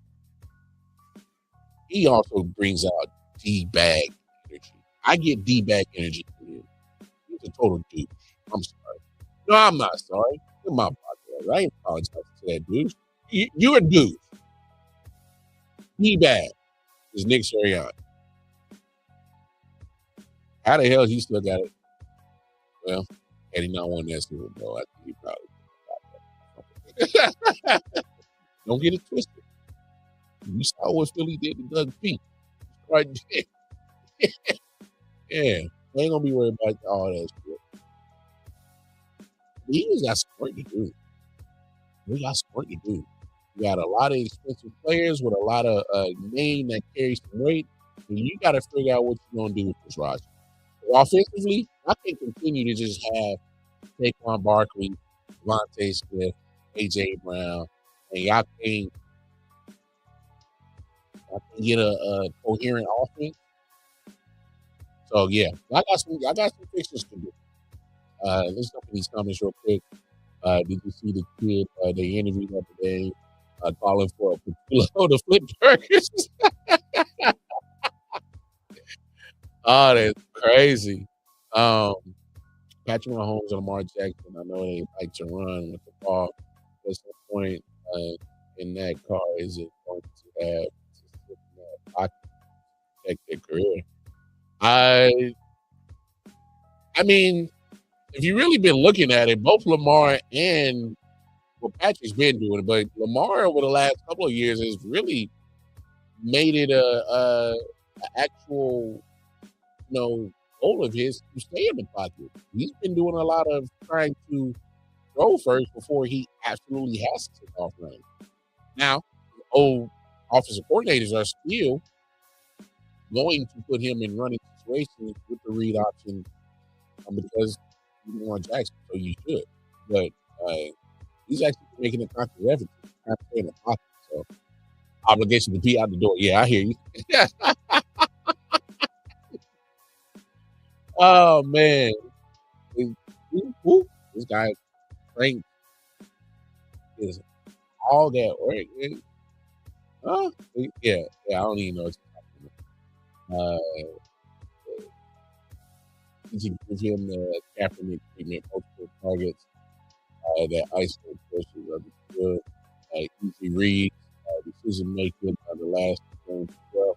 He also brings out D-bag energy. I get D-bag energy from him. He's a total douche. I'm sorry. No, I'm not sorry. You're my podcast. I ain't apologizing to that douche. You're a douche. D-bag is Nick Sirianni. How the hell he still got it? Well, had he not won that Super Bowl, I think he probably don't get it twisted. You saw what Philly did to Doug P. Right there. Yeah. They ain't gonna be worried about all that shit. The Eagles got some work to do. We got some work to do. You got a lot of expensive players with a lot of name that carries some weight, and you got to figure out what you're gonna do with this roster. Offensively, I can continue to just have Saquon Barkley, Devontae Smith, A.J. Brown, and y'all can get a coherent offense. So yeah, I got some fixes to do. Let's look at these comments real quick. Did you see the kid they interviewed the other day calling for a Patullo to flip burgers? Oh, that's crazy. Patrick Mahomes and Lamar Jackson, I know they like to run with the ball. At some point in that car, is it going to have to sit in that pocket to protect their career? I mean, if you really been looking at it, both Lamar and Patrick's been doing it, but Lamar over the last couple of years has really made it a actual, goal of his to stay in the pocket. He's been doing a lot of trying to throw first before he absolutely has to take off running. Now, old offensive coordinators are still going to put him in running situations with the read option because you want Jackson, so you should. But he's actually making a conscious effort to not stay in the pocket. So obligation to be out the door. Yeah, I hear you. Oh man, this guy Frank is all that work. Yeah, I don't even know what's happening. You can give him the Kaepernick treatment, multiple targets, that ISO pushes of the field, easy reads, decision making on the last game. Well,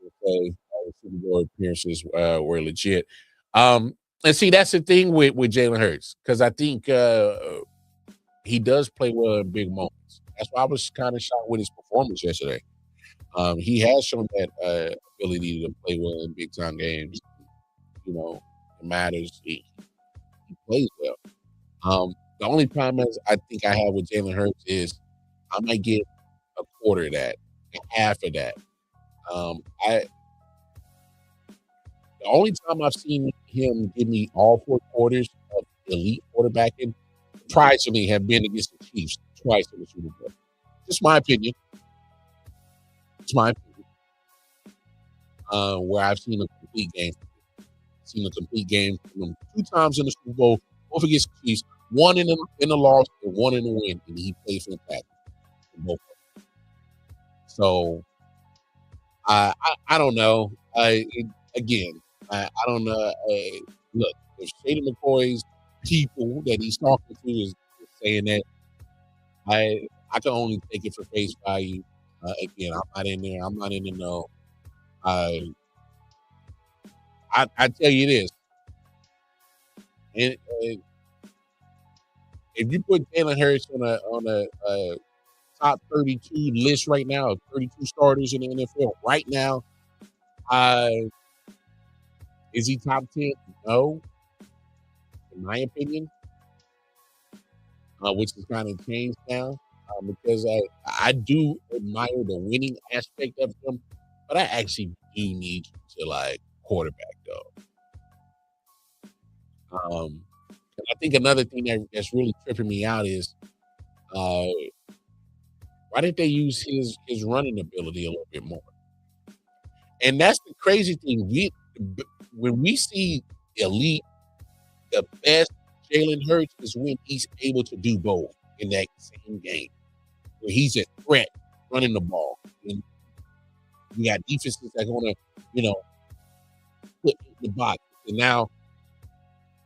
okay, the Super Bowl appearances were legit. And see, that's the thing with Jalen Hurts, because I think he does play well in big moments. That's why I was kind of shocked with his performance yesterday. He has shown that ability to play well in big time games. It matters. He plays well. The only problem is I think I have with Jalen Hurts is I might get a quarter of that, half of that. The only time I've seen him give me all 4 quarters of elite quarterbacking, surprisingly, have been against the Chiefs twice in the Super Bowl. Just my opinion. It's my opinion. Where I've seen a complete game. Seen a complete game from him 2 times in the Super Bowl, both against the Chiefs, one in the loss and one in the win, and he played fantastic in both of them. So I don't know. I don't know. Look, if Shady McCoy's people that he's talking to is saying that, I can only take it for face value. Again, I'm not in there. I'm not in the know. I tell you this, and if you put Jalen Hurts on a top 32 list right now of 32 starters in the NFL right now, is he top 10? No, in my opinion, which has kind of changed now because I do admire the winning aspect of him, but I actually do need to quarterback though. And I think another thing that's really tripping me out is why didn't they use his running ability a little bit more? And that's the crazy thing. When we see elite, the best Jalen Hurts is when he's able to do both in that same game, where he's a threat running the ball, and you got defenses that want to, put in the box. And now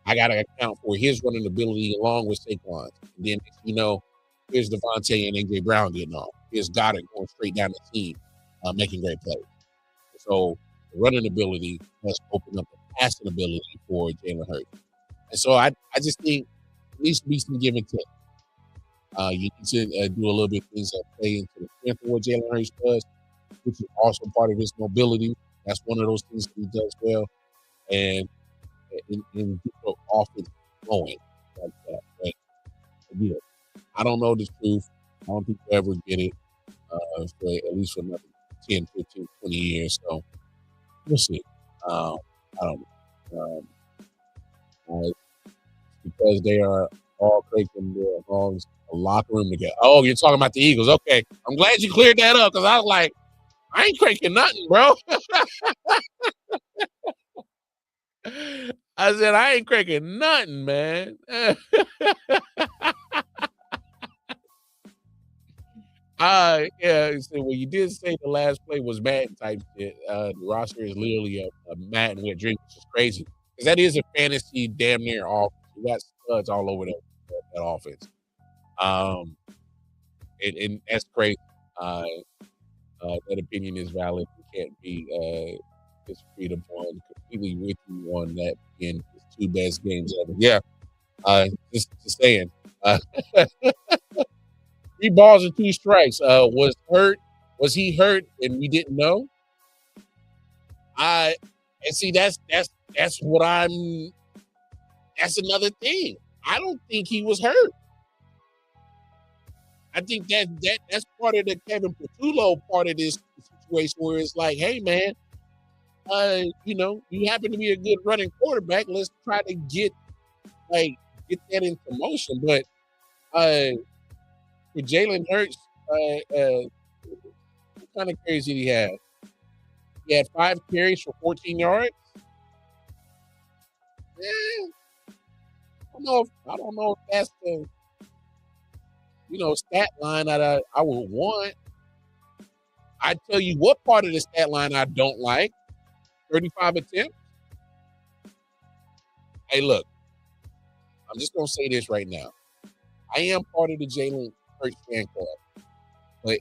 I got to account for his running ability along with Saquon's. And then, here's Devontae and A.J. Brown getting off. Here's Goddard going straight down the team, making great plays. So the running ability has opened up the passing ability for Jalen Hurts. And so I just think at least be some give and take. You need to do a little bit of things that play into the strength of what Jalen Hurts does, which is also part of his mobility. That's one of those things that he does well. And get the offense going like that. But again, I don't know the truth. I don't think we'll ever get it for at least for another 10, 15, 20 years. So we'll see. I don't know. Because they are all cranking their homes a locker room together. Oh, you're talking about the Eagles. Okay. I'm glad you cleared that up because I was like, I ain't cranking nothing, bro. I said, I ain't cranking nothing, man. Yeah, so well, you did say the last play was Madden type shit. The roster is literally a Madden with drink, which is crazy. because that is a fantasy damn near offense. You got studs all over that offense. And that's crazy. That opinion is valid. You can't be disagreed upon. Completely with you on that being his two best games ever. Yeah. Just saying. 3 balls and 2 strikes. Was he hurt and we didn't know? And see that's what that's another thing. I don't think he was hurt. I think that's part of the Kevin Patullo part of this situation where it's like, hey man, you happen to be a good running quarterback. Let's try to get that into motion. But for Jalen Hurts, what kind of carries did he have? He had 5 carries for 14 yards. I don't know if that's the stat line that I would want. I tell you what part of the stat line I don't like. 35 attempts. Hey, look, I'm just gonna say this right now. I am part of the Jalen Hurts fan club, but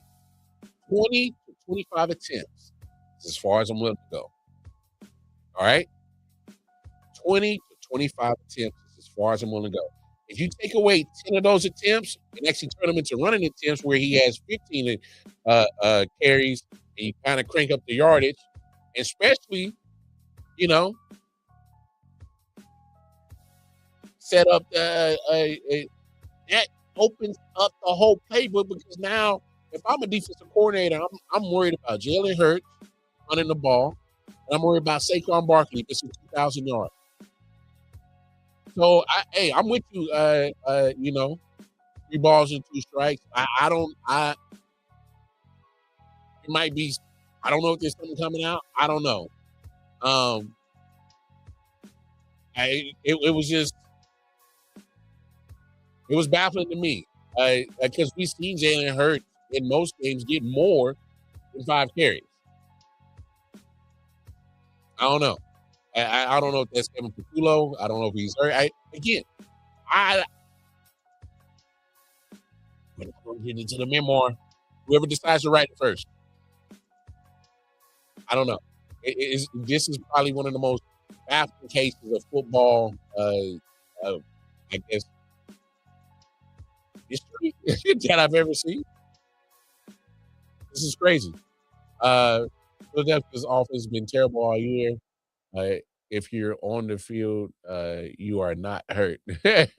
20 to 25 attempts is as far as I'm willing to go. All right, 20 to 25 attempts is as far as I'm willing to go. If you take away 10 of those attempts and actually turn them into running attempts where he has 15 carries and you kind of crank up the yardage, especially, set up that opens up the whole playbook because now if I'm a defensive coordinator, I'm worried about Jalen Hurts running the ball, and I'm worried about Saquon Barkley missing 2,000 yards. So, I'm with you. 3 balls and 2 strikes. It might be. I don't know if there's something coming out. I don't know. It was just. It was baffling to me because we've seen Jalen Hurts in most games get more than 5 carries. I don't know. I don't know if that's Kevin Patullo. I don't know if he's hurt. When I'm getting into the memoir, whoever decides to write it first. I don't know. This is probably one of the most baffling cases of football, I guess, history that I've ever seen. This is crazy. Philadelphia's offense has been terrible all year. If you're on the field, you are not hurt. I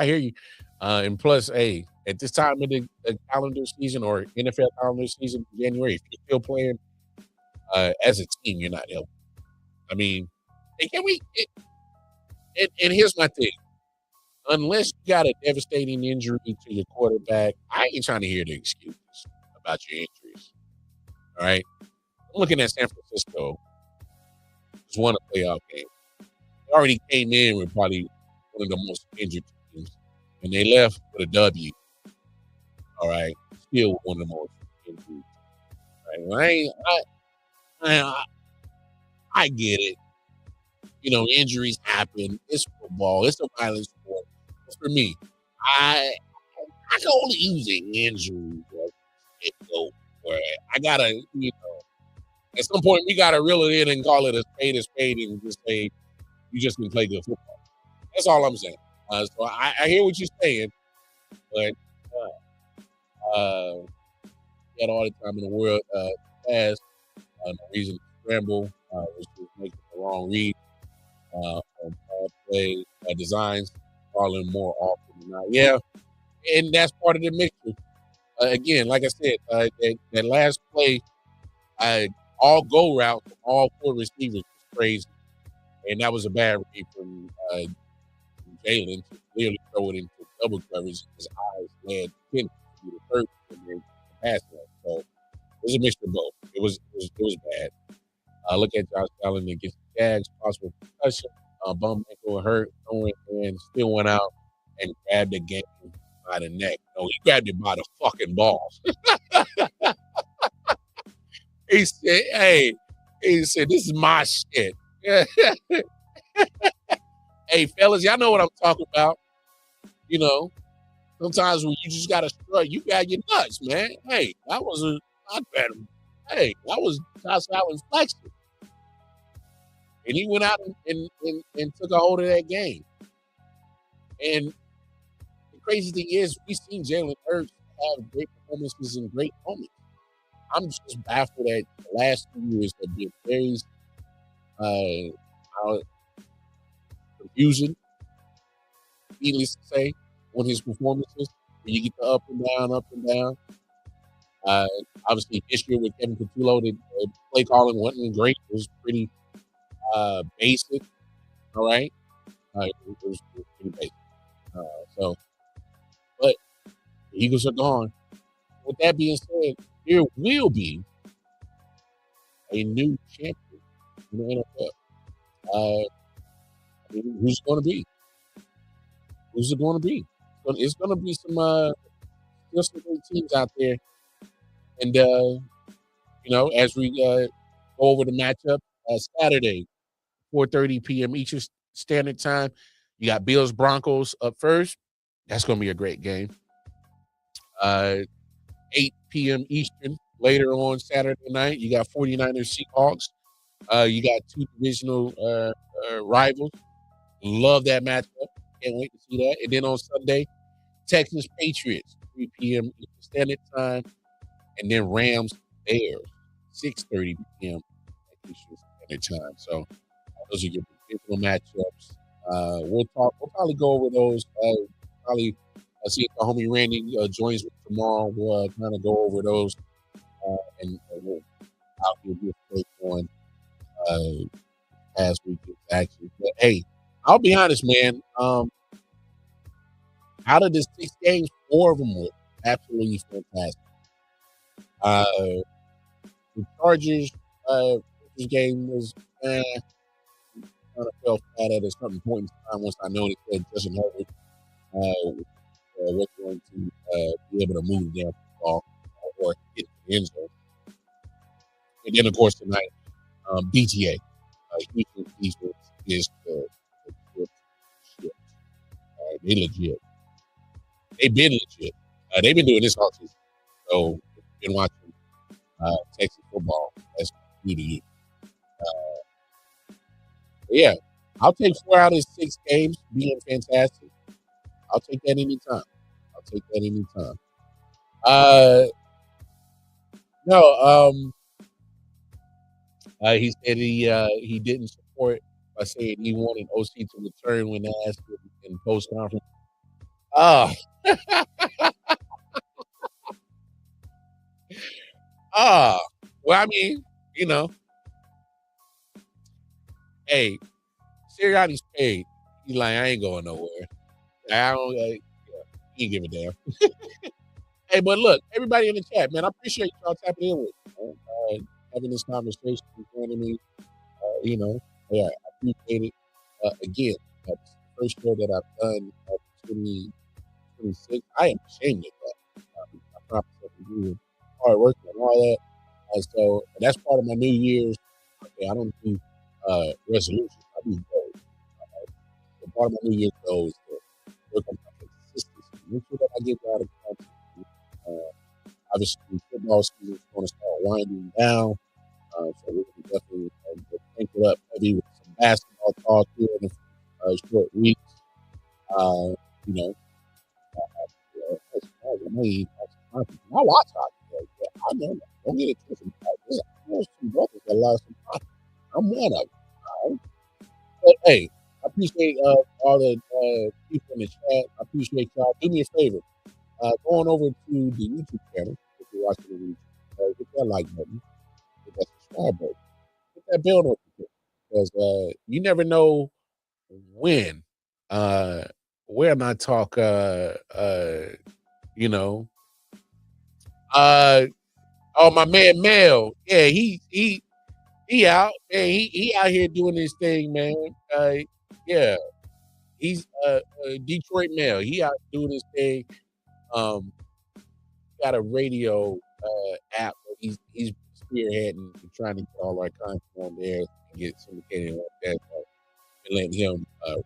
hear you. And plus, at this time of the calendar season or NFL calendar season, January, if you're still playing as a team, you're not healthy. I mean, and here's my thing. Unless you got a devastating injury to your quarterback, I ain't trying to hear the excuses about your injuries. All right? I'm looking at San Francisco. Just won a playoff game. They already came in with probably one of the most injured teams, and they left with a W. All right? Still one of the most injured. All right? I get it. Injuries happen. It's football. It's a violent sport. For me, I can only use an injury where I gotta, at some point we gotta reel it in and call it a spade and just say you just can play good football. That's all I'm saying. So I hear what you're saying, but got all the time in the world. As no reason to scramble, was just making the wrong read on bad play designs. Calling more often than not. Yeah, and that's part of the mixture. Again, like I said, that last play, all go route from all 4 receivers was crazy, and that was a bad read from Jalen to clearly throw it into double coverage. His eyes led Kenny to be the first and then the pass rush. So it was a mixture of both. It was bad. Look at Josh Allen against the Jags, possible concussion. Bum ankle hurt, and still went out and grabbed the game by the neck. No, he grabbed it by the fucking balls. He said, this is my shit. Hey, fellas, y'all know what I'm talking about. You know, sometimes when you just got to strut, you got your nuts, man. Hey, that was that was Josh Allen flexing. And he went out and took a hold of that game. And the crazy thing is, we've seen Jalen Hurts have great performances and great moments. I'm just baffled that the last 2 years have been very confusing, needless to say, on his performances. When you get the up and down. Obviously, this year with Kevin Patullo, the play calling wasn't great. It was pretty basic. All right. It was pretty basic. But the Eagles are gone. With that being said, there will be a new champion in the NFL. Who's it going to be? Who's it going to be? It's going to be some great teams out there. And, as we go over the matchup, Saturday, 4:30 p.m. Eastern Standard Time, you got Bills Broncos up first. That's going to be a great game. 8 p.m. Eastern later on Saturday night, you got 49ers Seahawks. You got two divisional rivals. Love that matchup. Can't wait to see that. And then on Sunday, Texans Patriots, 3 p.m. Eastern Standard Time. And then Rams Bears, 6:30 p.m. Eastern Standard Time. So those are your divisional matchups. We'll probably go over those. Probably see if the homie Randy joins me tomorrow. We'll kind of go over those and we'll I'll give you a take on past weekend's action. But hey, I'll be honest, man. Out of the 6 games, 4 of them were absolutely fantastic. The Chargers game was kind of fell flat at a certain point in time once I noticed that Justin Herbert was going to be able to move down the ball or hit the end zone. And then, of course, tonight, BTA, Houston defense is the shit. They legit. They've been legit. They've been doing this all season. So, if you've been watching Texas football, that's new to you. Yeah, I'll take 4 out of 6 games being fantastic. I'll take that anytime. He said he didn't support by saying he wanted OC to return when asked in post conference. Well, I mean, hey, Sirianni's paid. He's like, I ain't going nowhere. I don't. He ain't give a damn. Hey, but look, everybody in the chat, man, I appreciate y'all tapping in with me, having this conversation, joining me. I appreciate it. Again, it's the first show that I've done 2026. I am ashamed of that. I promise to do hard work and all that. So that's part of my New Year's. Okay, I don't do resolutions. I do goals. So part of my New Year's goal is to work on my consistency. Make sure that I get out of content. Obviously, football season is going to start winding down. So we're going to definitely crank it up heavy with some basketball talk here in a short weeks. I watch hockey. I know that. Don't get it twisted. There's some brothers that love some hockey. I'm one of them. All right? But hey, I appreciate all the people in the chat. I appreciate y'all. Do me a favor. Going over to the YouTube channel, if you're watching the YouTube, hit that like button, hit that subscribe button, hit that bell notification, because you never know when I talk, my man Mel, yeah, he out, man, he out here doing his thing, man. Yeah, he's Detroit Mel, he out doing his thing. Got a radio app where he's spearheading and trying to get all our content on there and get syndicated like that. So, letting him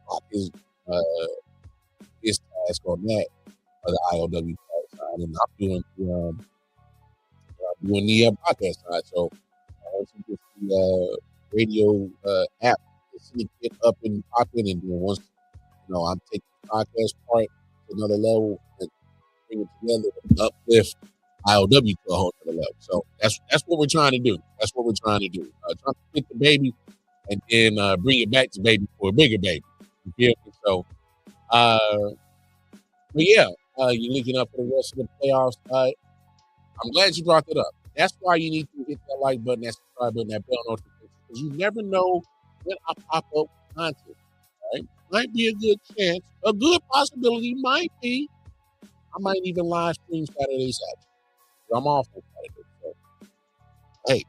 rock his task on that the I.O.W side, and I'm doing the podcast side. So I also get the radio app to see it up and popping, and then once I'm taking the podcast part to another level and bring it together and uplift I.O.W to a whole other level. So that's what we're trying to do. That's what we're trying to do. Trying to get the baby and then bring it back to baby for a bigger baby. You feel me? So, but yeah, you're linking up for the rest of the playoffs. I'm glad you brought that up. That's why you need to hit that like button, that subscribe button, that bell notification, because you never know when I pop up content. Right? Might be a good chance, a good possibility might be. I might even live stream Saturdays at you. I'm off on Saturday. So, hey,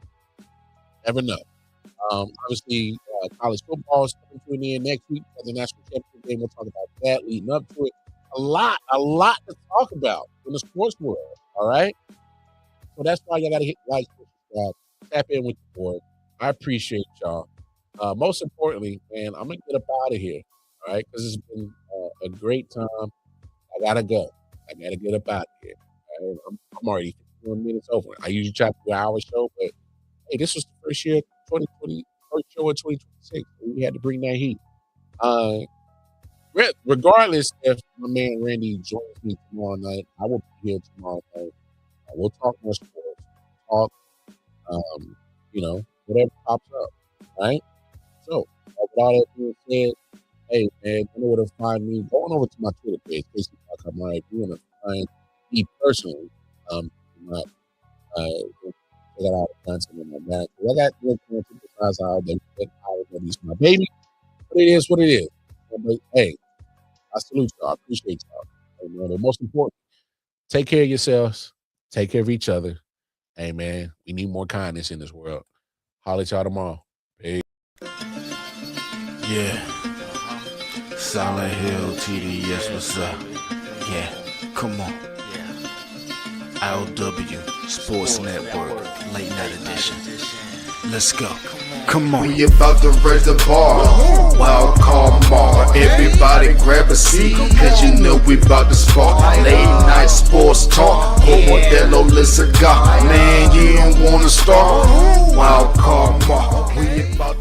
never know. Obviously, college football is coming to an end next week for the national championship game. We'll talk about that leading up to it. A lot to talk about in the sports world. All right. So that's why you got to hit like, subscribe, tap in with the board. I appreciate y'all. Most importantly, man, I'm gonna get up out of here. All right, because it's been a great time. I gotta go. I gotta get up out of here. All right? I'm already 51 minutes over. I usually try to do an hour show, but hey, this was the first year, 2020, first show of 2026. We had to bring that heat. Regardless if my man Randy joins me tomorrow night, I will be here tomorrow night. We'll talk more sports, talk, whatever pops up, right? So, with all that being said, hey, man, you know where to find me. Going over to my Twitter page, Facebook.com, right? You're going to find me personally. Not check out all the content in my back. I got no content besides I.O.W is my baby, but it is what it is. But, hey, I salute y'all. I appreciate y'all. Hey, man, the most important, take care of yourselves. Take care of each other. Hey, man, we need more kindness in this world. Holler at y'all tomorrow. Peace. Yeah. Solid Hill TD, yes, what's up? Yeah, come on. I.O.W. Sports Network, late night edition. Let's go. Come on. We about to raise the bar. Wild card mark. Everybody grab a seat, cause you know we about to spark. Late night sports talk. Modelo Le Cigar. Man, you don't wanna start. Wild card mark. We about